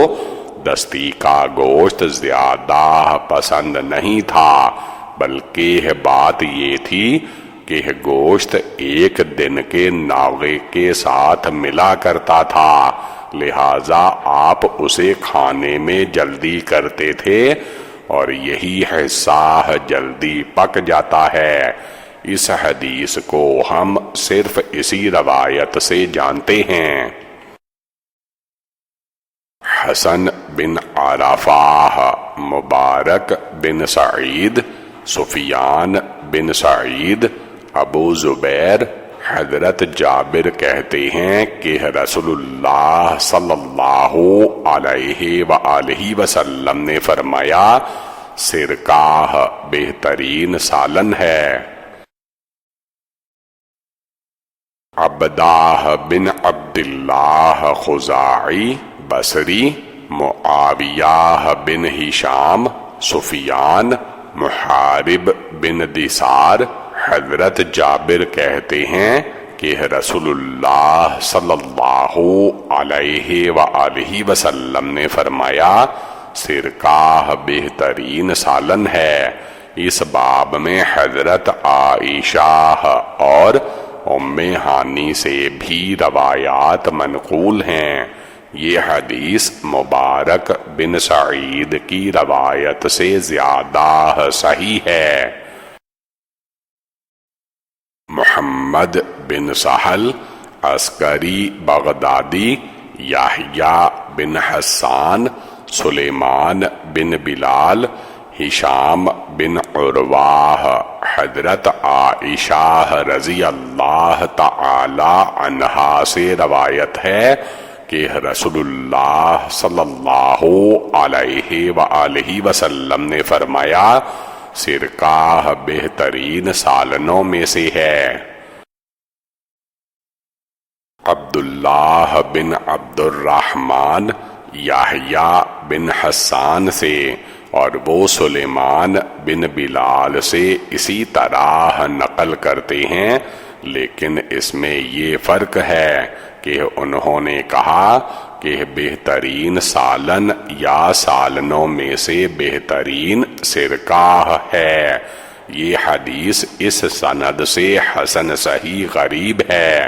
B: دستی کا گوشت زیادہ پسند نہیں تھا، بلکہ بات یہ تھی کہ گوشت ایک دن کے ناغے کے ساتھ ملا کرتا تھا، لہٰذا آپ اسے کھانے میں جلدی کرتے تھے اور یہی حصہ جلدی پک جاتا ہے۔ اس حدیث کو ہم صرف اسی روایت سے جانتے ہیں۔ حسن بن عرفہ، مبارک بن سعید، سفیان بن سعید، ابو زبیر، حضرت جابر کہتے ہیں کہ رسول اللہ صلی اللہ علیہ وآلہ وسلم نے فرمایا سرکہ بہترین سالن ہے۔ عبدہ بن عبداللہ خزاعی بصری، معاویہ بن ہشام، سفیان، محارب بن دثار، حضرت جابر کہتے ہیں کہ رسول اللہ صلی اللہ علیہ وآلہ وسلم نے فرمایا سرکہ بہترین سالن ہے۔ اس باب میں حضرت عائشہ اور ام ہانی سے بھی روایات منقول ہیں۔ یہ حدیث مبارک بن سعید کی روایت سے زیادہ صحیح ہے۔ محمد بن سہل عسکری بغدادی، یحییٰ بن حسان، سلیمان بن بلال، ہشام بن عروہ، حضرت عائشہ رضی اللہ تعالی عنہا سے روایت ہے کہ رسول اللہ صلی اللہ علیہ وآلہ وسلم نے فرمایا سرکہ بہترین سالنوں میں سے ہے۔ عبداللہ بن عبد الرحمن یحییٰ بن حسان سے اور وہ سلیمان بن بلال سے اسی طرح نقل کرتے ہیں، لیکن اس میں یہ فرق ہے کہ انہوں نے کہا کہ بہترین سالن یا سالنوں میں سے بہترین سرکہ ہے۔ یہ حدیث اس سند سے حسن صحیح غریب ہے،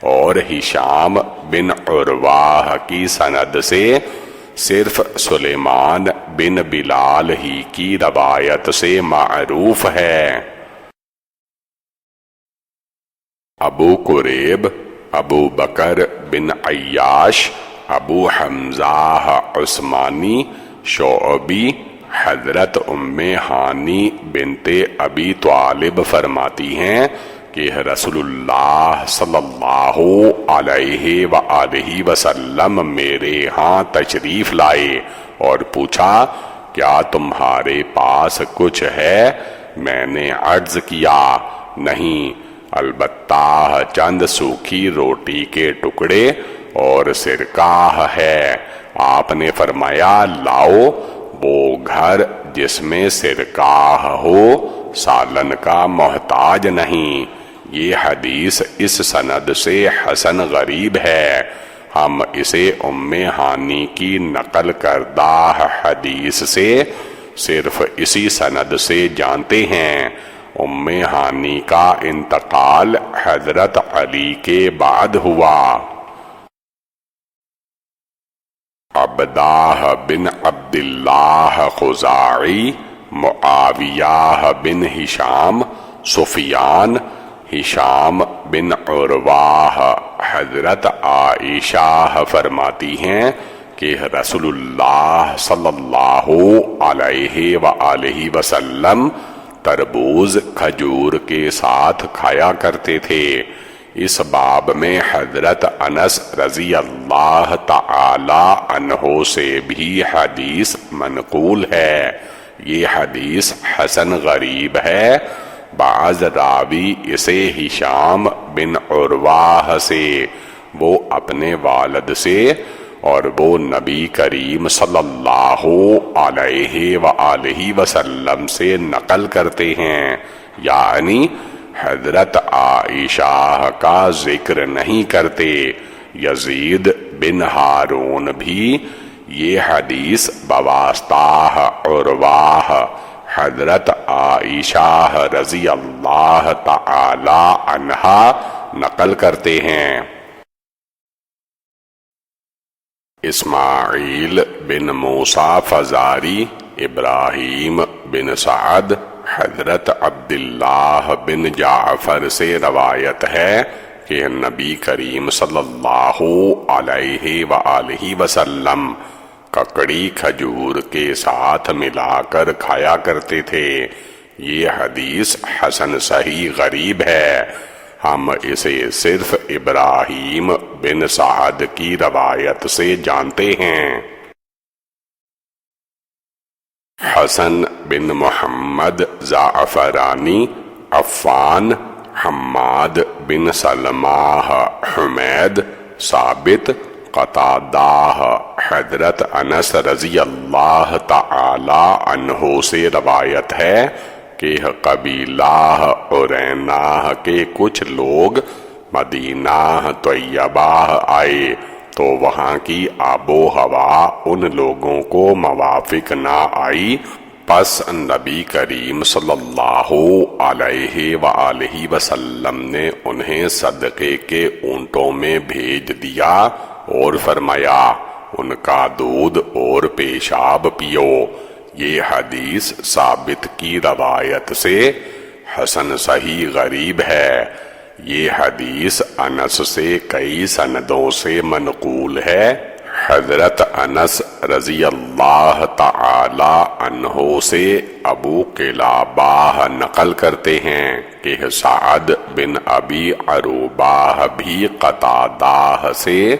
B: اور ہشام بن عروہ کی سند سے صرف سلیمان بن بلال ہی کی روایت سے معروف ہے۔ ابو قریب ابو بکر بن عیاش، ابو حمزہ عثمانی شعبی، حضرت ام ہانی بنت ابی طالب فرماتی ہیں کہ رسول اللہ صلی اللہ علیہ وآلہ وسلم میرے ہاں تشریف لائے اور پوچھا کیا تمہارے پاس کچھ ہے؟ میں نے عرض کیا نہیں، البتہ چند سوکھی روٹی کے ٹکڑے اور سرکہ ہے۔ آپ نے فرمایا لاؤ، وہ گھر جس میں سرکہ ہو سالن کا محتاج نہیں۔ یہ حدیث اس سند سے حسن غریب ہے۔ ہم اسے ام ہانی کی نقل کردہ حدیث سے صرف اسی سند سے جانتے ہیں۔ ام ہانی کا انتقال حضرت علی کے بعد ہوا۔ عبدہ بن عبداللہ خزاعی، معاویہ بن ہشام، سفیان، ہشام بن عروہ، حضرت عائشہ فرماتی ہیں کہ رسول اللہ صلی اللہ علیہ وآلہ وسلم تربوز کھجور کے ساتھ کھایا کرتے تھے۔ اس باب میں حضرت انس رضی اللہ تعالی عنہ سے بھی حدیث منقول ہے۔ یہ حدیث حسن غریب ہے۔ بعض راوی اسے ہشام بن عروہ سے، وہ اپنے والد سے، اور وہ نبی کریم صلی اللہ علیہ وآلہ وسلم سے نقل کرتے ہیں، یعنی حضرت عائشہ کا ذکر نہیں کرتے۔ یزید بن ہارون بھی یہ حدیث بواسطہ عروہ حضرت عائشہ رضی اللہ تعالی عنہا نقل کرتے ہیں۔ اسماعیل بن موسیٰ فزاری، ابراہیم بن سعد، حضرت عبداللہ بن جعفر سے روایت ہے کہ نبی کریم صلی اللہ علیہ وآلہ وسلم ککڑی کھجور کے ساتھ ملا کر کھایا کرتے تھے۔ یہ حدیث حسن صحیح غریب ہے۔ ہم اسے صرف ابراہیم بن سعد کی روایت سے جانتے ہیں۔ حسن بن محمد زعفرانی، عفان، حماد بن سلمہ، حمید، ثابت، قتادہ، حضرت انس رضی اللہ تعالی عنہ سے روایت ہے کہ قبیلہ عرینہ کے کچھ لوگ مدینہ طیبہ آئے تو وہاں کی آب و ہوا ان لوگوں کو موافق نہ آئی، پس نبی کریم صلی اللہ علیہ وآلہ وسلم نے انہیں صدقے کے اونٹوں میں بھیج دیا اور فرمایا ان کا دودھ اور پیشاب پیو۔ یہ حدیث ثابت کی روایت سے حسن صحیح غریب ہے۔ یہ حدیث انس سے کئی سندوں سے منقول ہے۔ حضرت انس رضی اللہ تعالی عنہ سے ابو قلابہ نقل کرتے ہیں کہ سعد بن ابی عروبہ بھی قتادہ سے،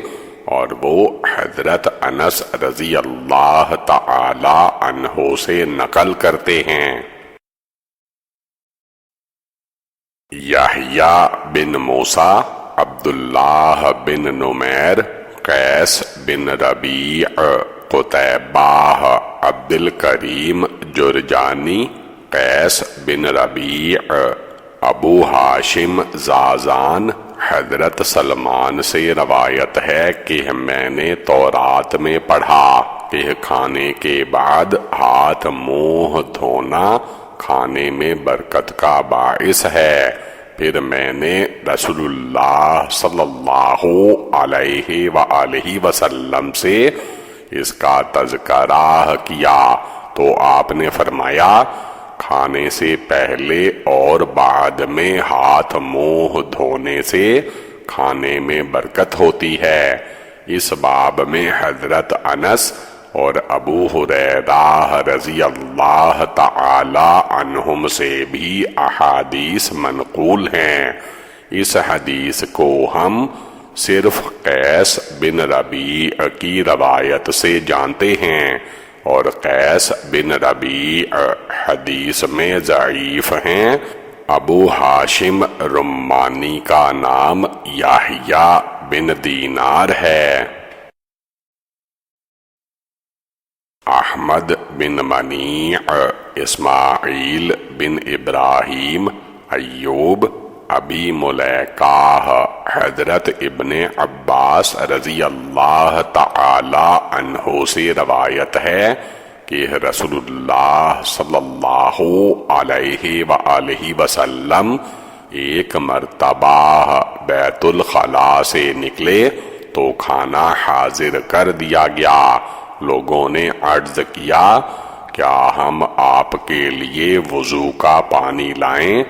B: اور وہ حضرت انس رضی اللہ تعالی عنہ سے نقل کرتے ہیں۔ یحییٰ بن موسیٰ، عبداللہ بن نمیر، قیس بن ربیع، قتیبہ، عبد الکریم جرجانی، قیس بن ربیع، ابو ہاشم زازان، حضرت سلمان سے روایت ہے کہ میں نے تورات میں پڑھا کہ کھانے کے بعد ہاتھ منہ دھونا کھانے میں برکت کا باعث ہے۔ پھر میں نے رسول اللہ صلی اللہ علیہ وآلہ وسلم سے اس کا تذکرہ کیا تو آپ نے فرمایا کھانے سے پہلے اور بعد میں ہاتھ منہ دھونے سے کھانے میں برکت ہوتی ہے۔ اس باب میں حضرت انس اور ابو ہریرہ رضی اللہ تعالی عنہم سے بھی احادیث منقول ہیں۔ اس حدیث کو ہم صرف قیس بن ربیع کی روایت سے جانتے ہیں، اور قیس بن ربیع حدیث میں ضعیف ہیں۔ ابو ہاشم رمانی کا نام یحییٰ بن دینار ہے۔ احمد بن منیع، اسماعیل بن ابراہیم، ایوب، ابی ملیکہ، حضرت ابن عباس رضی اللہ تعالی عنہ سے روایت ہے کہ رسول اللہ صلی اللہ علیہ وآلہ وسلم ایک مرتبہ بیت الخلاء سے نکلے تو کھانا حاضر کر دیا گیا۔ لوگوں نے عرض کیا کیا ہم آپ کے لیے وضو کا پانی لائیں؟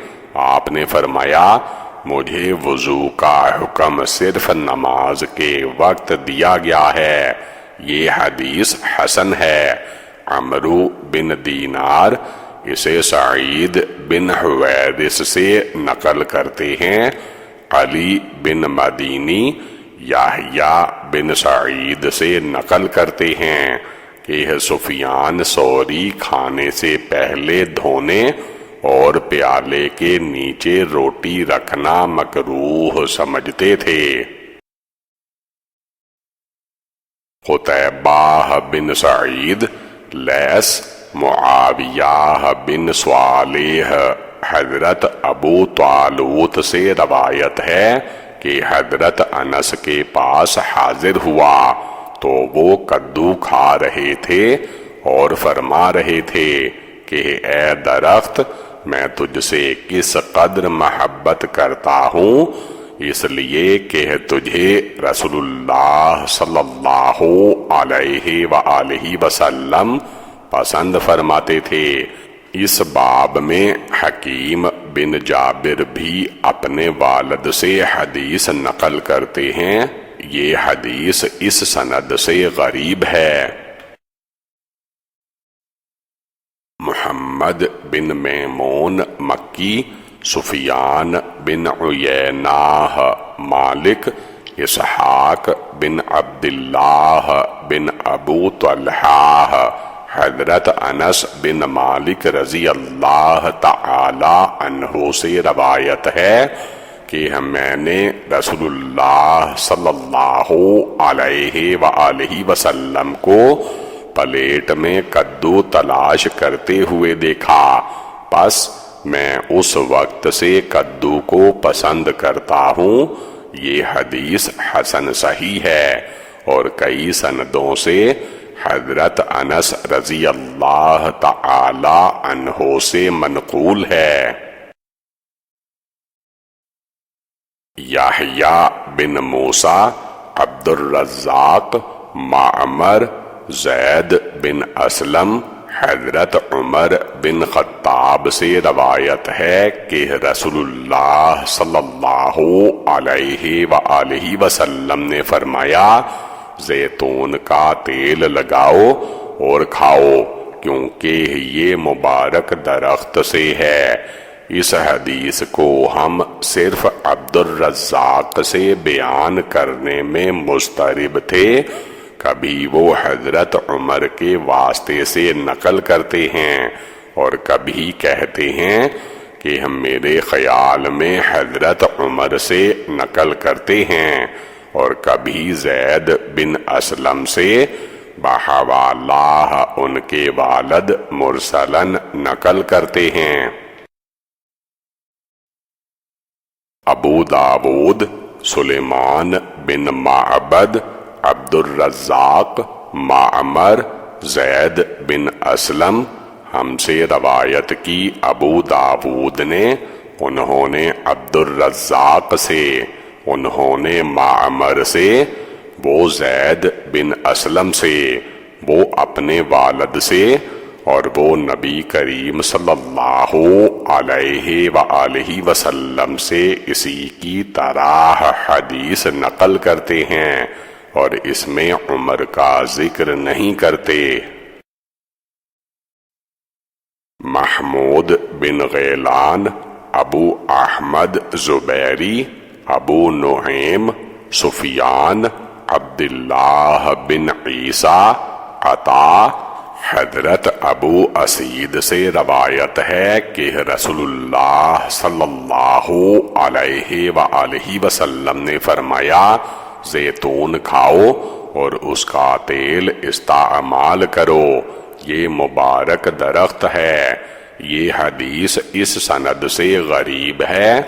B: آپ نے فرمایا مجھے وضو کا حکم صرف نماز کے وقت دیا گیا ہے۔ یہ حدیث حسن ہے۔ عمرو بن دینار اسے سعید بن حویرث سے نقل کرتے ہیں۔ علی بن مدینی یحییٰ بن سعید سے نقل کرتے ہیں کہ سفیان ثوری کھانے سے پہلے دھونے اور پیالے کے نیچے روٹی رکھنا مکروہ سمجھتے تھے۔ قتیبہ بن سعید، لیث، معاویہ بن صالح، حضرت ابو طالوت سے روایت ہے کہ حضرت انس کے پاس حاضر ہوا تو وہ کدو کھا رہے تھے اور فرما رہے تھے کہ اے درخت میں تجھ سے کس قدر محبت کرتا ہوں، اس لیے کہ تجھے رسول اللہ صلی اللہ علیہ وآلہ وسلم پسند فرماتے تھے۔ اس باب میں حکیم بن جابر بھی اپنے والد سے حدیث نقل کرتے ہیں۔ یہ حدیث اس سند سے غریب ہے۔ محمد بن میمون مکی، سفیان بن عیینہ، مالک، اسحاق بن عبداللہ بن ابو طلحہ، حضرت انس بن مالک رضی اللہ تعالی عنہ سے روایت ہے کہ میں نے رسول اللہ صلی اللہ علیہ وآلہ وسلم کو پلیٹ میں کدو تلاش کرتے ہوئے دیکھا، پس میں اس وقت سے کدو کو پسند کرتا ہوں۔ یہ حدیث حسن صحیح ہے اور کئی سندوں سے حضرت انس رضی اللہ تعالی عنہ سے منقول ہے۔ یحییٰ بن موسیٰ، عبد الرزاق، معمر، زید بن اسلم، حضرت عمر بن خطاب سے روایت ہے کہ رسول اللہ صلی اللہ علیہ وآلہ وسلم نے فرمایا، زیتون کا تیل لگاؤ اور کھاؤ کیونکہ یہ مبارک درخت سے ہے۔ اس حدیث کو ہم صرف عبد الرزاق سے بیان کرنے میں مضطرب تھے، کبھی وہ حضرت عمر کے واسطے سے نقل کرتے ہیں اور کبھی کہتے ہیں کہ ہم میرے خیال میں حضرت عمر سے نقل کرتے ہیں، اور کبھی زید بن اسلم سے بحوالہ ان کے والد مرسلن نقل کرتے ہیں۔ ابو داود، سلیمان بن معبد، عبد الرزاق، معمر، زید بن اسلم ہم سے روایت کی۔ ابو داود نے، انہوں نے عبد الرزاق سے، انہوں نے معمر سے، وہ زید بن اسلم سے، وہ اپنے والد سے، اور وہ نبی کریم صلی اللہ علیہ وآلہ وسلم سے اسی کی طرح حدیث نقل کرتے ہیں اور اس میں عمر کا ذکر نہیں کرتے۔ محمود بن غیلان، ابو احمد زبیری، ابو نعیم، سفیان، عبداللہ بن عیسیٰ، عطا، حضرت ابو اسید سے روایت ہے کہ رسول اللہ صلی اللہ علیہ وآلہ وسلم نے فرمایا، زیتون کھاؤ اور اس کا تیل استعمال کرو، یہ مبارک درخت ہے۔ یہ حدیث اس سند سے غریب ہے،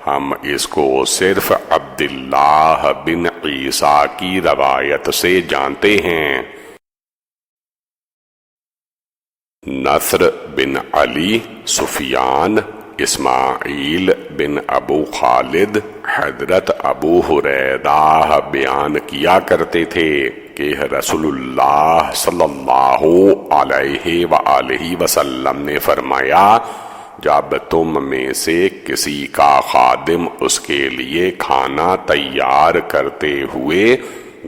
B: ہم اس کو صرف عبداللہ بن عیسیٰ کی روایت سے جانتے ہیں۔ نصر بن علی، سفیان، اسماعیل بن ابو خالد، حضرت ابو ہریرہ بیان کیا کرتے تھے کہ رسول اللہ صلی اللہ علیہ وآلہ وسلم نے فرمایا، جب تم میں سے کسی کا خادم اس کے لیے کھانا تیار کرتے ہوئے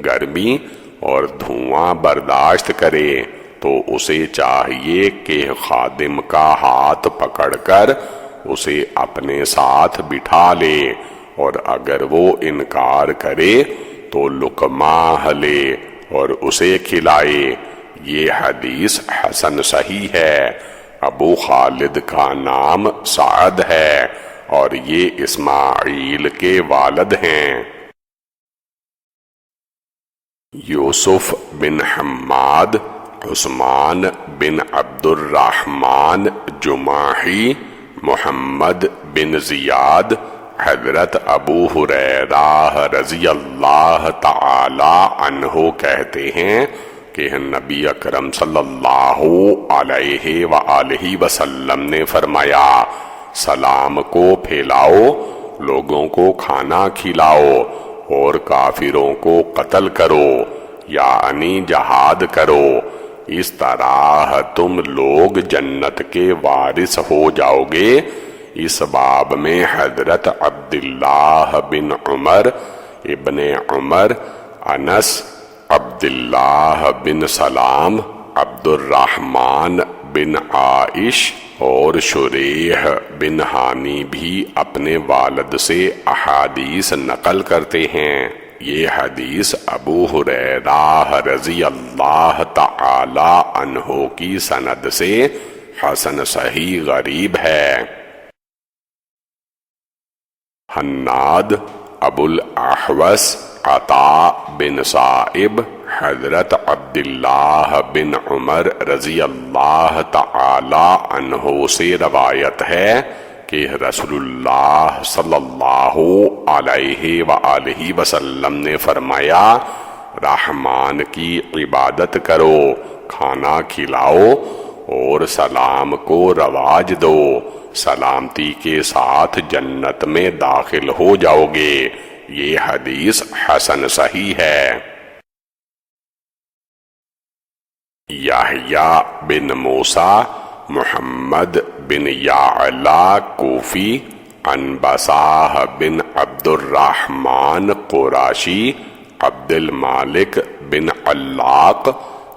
B: گرمی اور دھواں برداشت کرے تو اسے چاہیے کہ خادم کا ہاتھ پکڑ کر اسے اپنے ساتھ بٹھا لے، اور اگر وہ انکار کرے تو لقمہ لے اور اسے کھلائے۔ یہ حدیث حسن صحیح ہے۔ ابو خالد کا نام سعد ہے اور یہ اسماعیل کے والد ہیں۔ یوسف بن حماد، عثمان بن عبد الرحمن جماحی، محمد بن زیاد، حضرت ابو ہریرہ رضی اللہ تعالی عنہ کہتے ہیں کہ نبی اکرم صلی اللہ علیہ وآلہ وسلم نے فرمایا، سلام کو پھیلاؤ، لوگوں کو کھانا کھلاؤ اور کافروں کو قتل کرو، یعنی جہاد کرو، اس طرح تم لوگ جنت کے وارث ہو جاؤ گے۔ اس باب میں حضرت عبداللہ بن عمر، ابن عمر، انس، عبداللہ بن سلام، عبد الرحمن بن عائش، اور شریح بن ہانی بھی اپنے والد سے احادیث نقل کرتے ہیں۔ یہ حدیث ابو ہریرہ رضی اللہ تعالی عنہ کی سند سے حسن صحیح غریب ہے۔ حناد ابو الاحوص عطا بن صائب حضرت عبداللہ بن عمر رضی اللہ تعالی عنہ سے روایت ہے کہ رسول اللہ صلی اللہ علیہ وآلہ وسلم نے فرمایا، رحمان کی عبادت کرو، کھانا کھلاؤ اور سلام کو رواج دو، سلامتی کے ساتھ جنت میں داخل ہو جاؤ گے۔ یہ حدیث حسن صحیح ہے۔ یحییٰ بن موسیٰ محمد بن یعلا کوفی، انبساہ بن عبد الرحمن قراشی، عبد المالک بن علاق،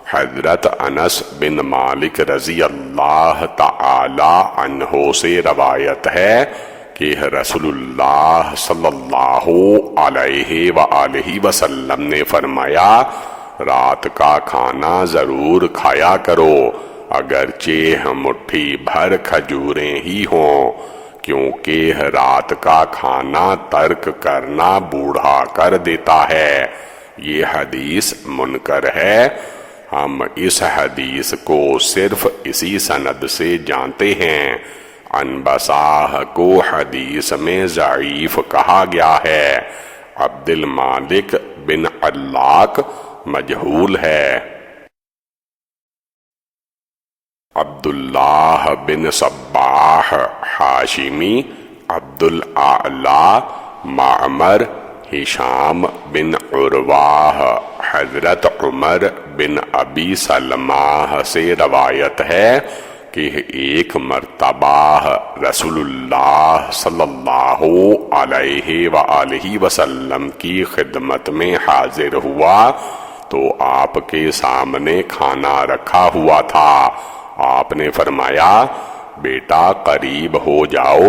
B: حضرت انس بن مالک رضی اللہ تعالی عنہ سے روایت ہے کہ رسول اللہ صلی اللہ علیہ وآلہ وسلم نے فرمایا، رات کا کھانا ضرور کھایا کرو، اگرچہ مٹھی بھر کھجوریں ہی ہوں، کیونکہ رات کا کھانا ترک کرنا بوڑھا کر دیتا ہے۔ یہ حدیث منکر ہے۔ ہم اس حدیث کو صرف اسی سند سے جانتے ہیں۔ انبساہ کو حدیث میں ضعیف کہا گیا ہے۔ عبد المالک بن علاق مجہول ہے۔ عبداللہ بن صباح ہاشمی، عبد الاعلی، معمر، ہشام بن عروہ، حضرت عمر بن ابی سلمہ سے روایت ہے کہ ایک مرتبہ رسول اللہ صلی اللہ علیہ وآلہ وسلم کی خدمت میں حاضر ہوا تو آپ کے سامنے کھانا رکھا ہوا تھا۔ آپ نے فرمایا، بیٹا قریب ہو جاؤ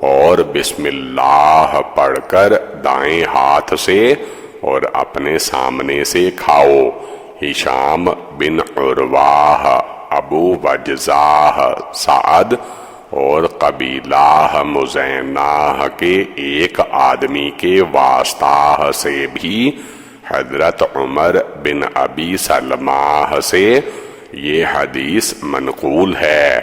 B: اور بسم اللہ پڑھ کر دائیں ہاتھ سے اور اپنے سامنے سے کھاؤ۔ ہشام بن عروہ، ابو وجزاہ سعد اور قبیلہ مزینہ کے ایک آدمی کے واسطہ سے بھی حضرت عمر بن ابی سلمہ سے یہ حدیث منقول ہے۔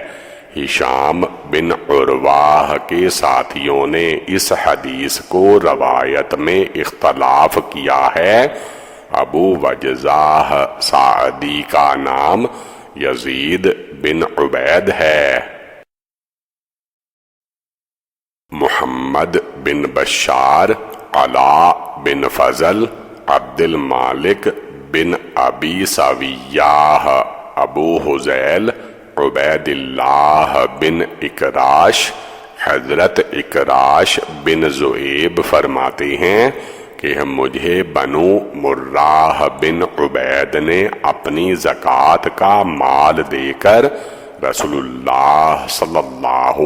B: ہشام بن عروہ کے ساتھیوں نے اس حدیث کو روایت میں اختلاف کیا ہے۔ ابو وجزاہ سعدی کا نام یزید بن عبید ہے۔ محمد بن بشار، علاء بن فضل، عبد المالک بن ابی سویہ، ابو حذیل، عبید اللہ بن اکراش، حضرت اکراش بن ذؤیب فرماتے ہیں کہ مجھے بنو مرہ بن عبید نے اپنی زکوٰۃ کا مال دے کر رسول اللہ صلی اللہ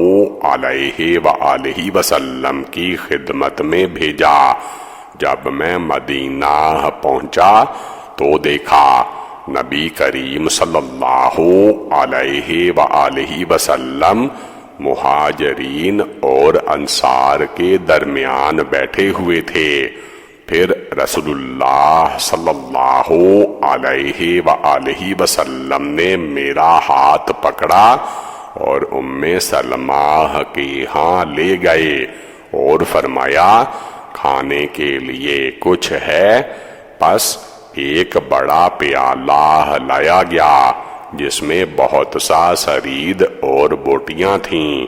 B: علیہ وآلہ وسلم کی خدمت میں بھیجا۔ جب میں مدینہ پہنچا تو دیکھا نبی کریم صلی اللہ علیہ وآلہ وسلم مہاجرین اور انصار کے درمیان بیٹھے ہوئے تھے۔ پھر رسول اللہ صلی اللہ علیہ وآلہ وسلم نے میرا ہاتھ پکڑا اور ام سلمہ کے ہاں لے گئے اور فرمایا، کھانے کے لیے کچھ ہے؟ پس ایک بڑا پیالہ لایا گیا جس میں بہت سا ثرید اور بوٹیاں تھیں۔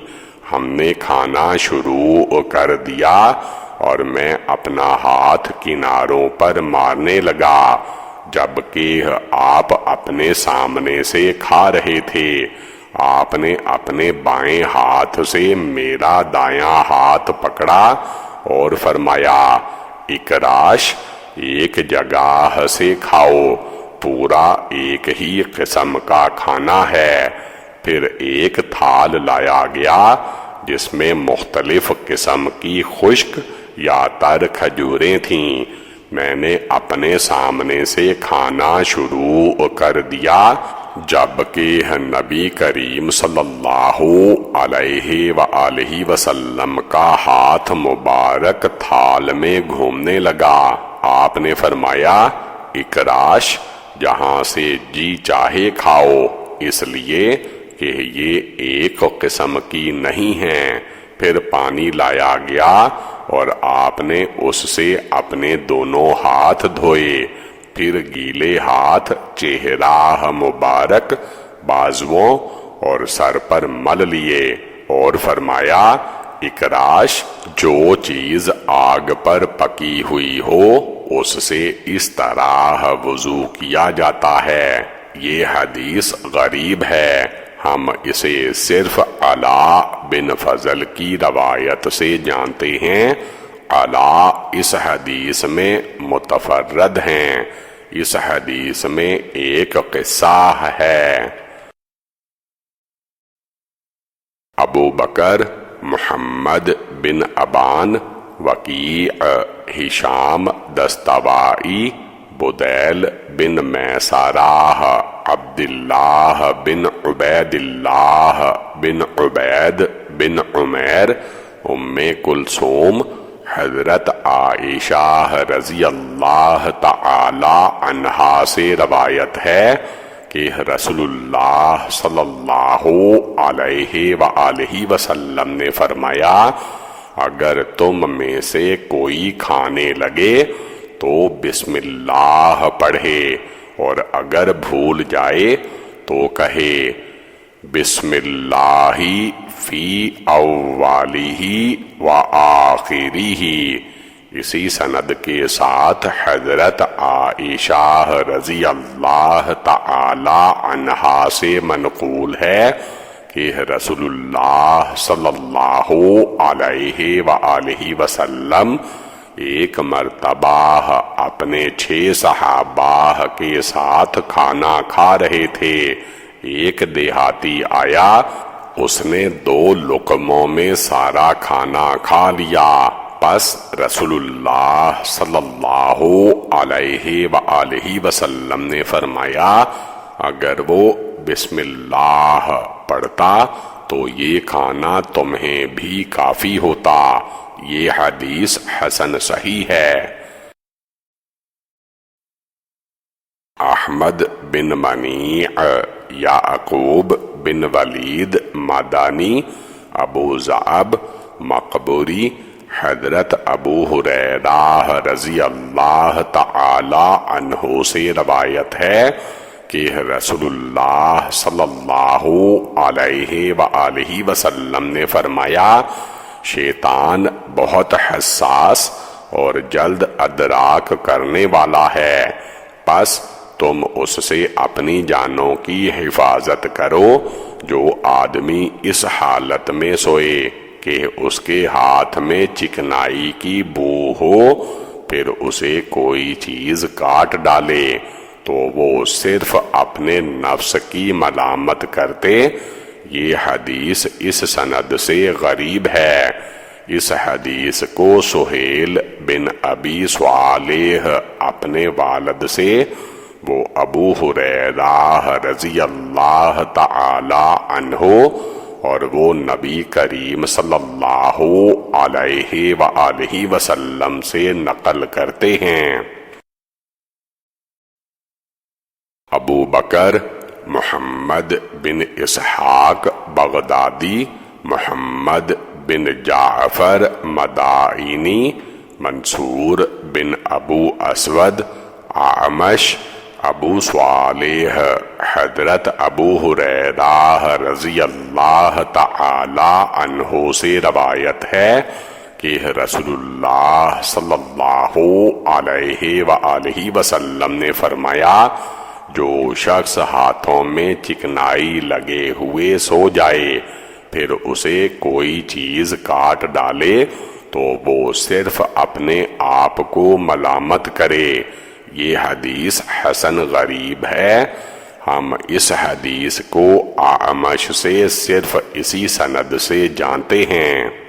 B: ہم نے کھانا شروع کر دیا اور میں اپنا ہاتھ کناروں پر مارنے لگا، جبکہ آپ اپنے سامنے سے کھا رہے تھے۔ آپ نے اپنے بائیں ہاتھ سے میرا دایاں ہاتھ پکڑا اور فرمایا، اکراش، ایک جگہ سے کھاؤ، پورا ایک ہی قسم کا کھانا ہے۔ پھر ایک تھال لایا گیا جس میں مختلف قسم کی خشک یا تر کھجوریں تھیں۔ میں نے اپنے سامنے سے کھانا شروع کر دیا جبکہ نبی کریم صلی اللہ علیہ وآلہ وسلم کا ہاتھ مبارک تھال میں گھومنے لگا۔ آپ نے فرمایا، اکراش، جہاں سے جی چاہے کھاؤ، اس لیے کہ یہ ایک قسم کی نہیں ہیں۔ پھر پانی لایا گیا اور آپ نے اس سے اپنے دونوں ہاتھ دھوئے، پھر گیلے ہاتھ چہرہ مبارک، بازوؤں اور سر پر مل لیے اور فرمایا، اکراش، جو چیز آگ پر پکی ہوئی ہو اس سے اس طرح وضو کیا جاتا ہے۔ یہ حدیث غریب ہے، ہم اسے صرف علاء بن فضل کی روایت سے جانتے ہیں۔ علاء اس حدیث میں متفرد ہیں۔ اس حدیث میں ایک قصہ ہے۔ ابو بکر محمد بن ابان، وکیع، ہشام دستوائی، بدیل بن میسرہ، عبداللہ بن عبید اللہ بن عبید بن عمیر، ام کلثوم، حضرت عائشہ رضی اللہ تعالی عنہا سے روایت ہے کہ رسول اللہ صلی اللہ علیہ وآلہ وسلم نے فرمایا، اگر تم میں سے کوئی کھانے لگے تو بسم اللہ پڑھے، اور اگر بھول جائے تو کہے بسم اللہ فی اولہ و آخرہ۔ اسی سند کے ساتھ حضرت عائشہ رضی اللہ تعالی عنہا سے منقول ہے کہ رسول اللہ صلی اللہ علیہ وآلہ وسلم ایک مرتبہ اپنے 6 صحابہ کے ساتھ کھانا کھا رہے تھے۔ ایک دیہاتی آیا، اس نے 2 لقموں میں سارا کھانا کھا لیا۔ پس رسول اللہ صلی اللہ علیہ وآلہ وسلم نے فرمایا، اگر وہ بسم اللہ پڑھتا تو یہ کھانا تمہیں بھی کافی ہوتا۔ یہ حدیث حسن صحیح ہے۔ احمد بن منیع، یعقوب بن ولید مدنی، ابو ذئب مقبوری، حضرت ابو ہریرہ رضی اللہ تعالی عنہ سے روایت ہے کہ رسول اللہ صلی اللہ علیہ وآلہ وسلم نے فرمایا، شیطان بہت حساس اور جلد ادراک کرنے والا ہے، پس تم اس سے اپنی جانوں کی حفاظت کرو۔ جو آدمی اس حالت میں سوئے کہ اس کے ہاتھ میں چکنائی کی بو ہو، پھر اسے کوئی چیز کاٹ ڈالے تو وہ صرف اپنے نفس کی ملامت کرتے۔ یہ حدیث اس سند سے غریب ہے۔ اس حدیث کو سہیل بن ابی صالح اپنے والد سے، وہ ابو ہریرہ رضی اللہ تعالی عنہ، اور وہ نبی کریم صلی اللہ علیہ وآلہ وسلم سے نقل کرتے ہیں۔ ابو بکر محمد بن اسحاق بغدادی، محمد بن جعفر مدائنی، منصور بن ابو اسود، اعمش، ابو صالح، حضرت ابو ہریرہ رضی اللہ تعالی عنہ سے روایت ہے کہ رسول اللہ صلی اللہ علیہ وآلہ وسلم نے فرمایا، جو شخص ہاتھوں میں چکنائی لگے ہوئے سو جائے پھر اسے کوئی چیز کاٹ ڈالے تو وہ صرف اپنے آپ کو ملامت کرے۔ یہ حدیث حسن غریب ہے۔ ہم اس حدیث کو اعمش سے صرف اسی سند سے جانتے ہیں۔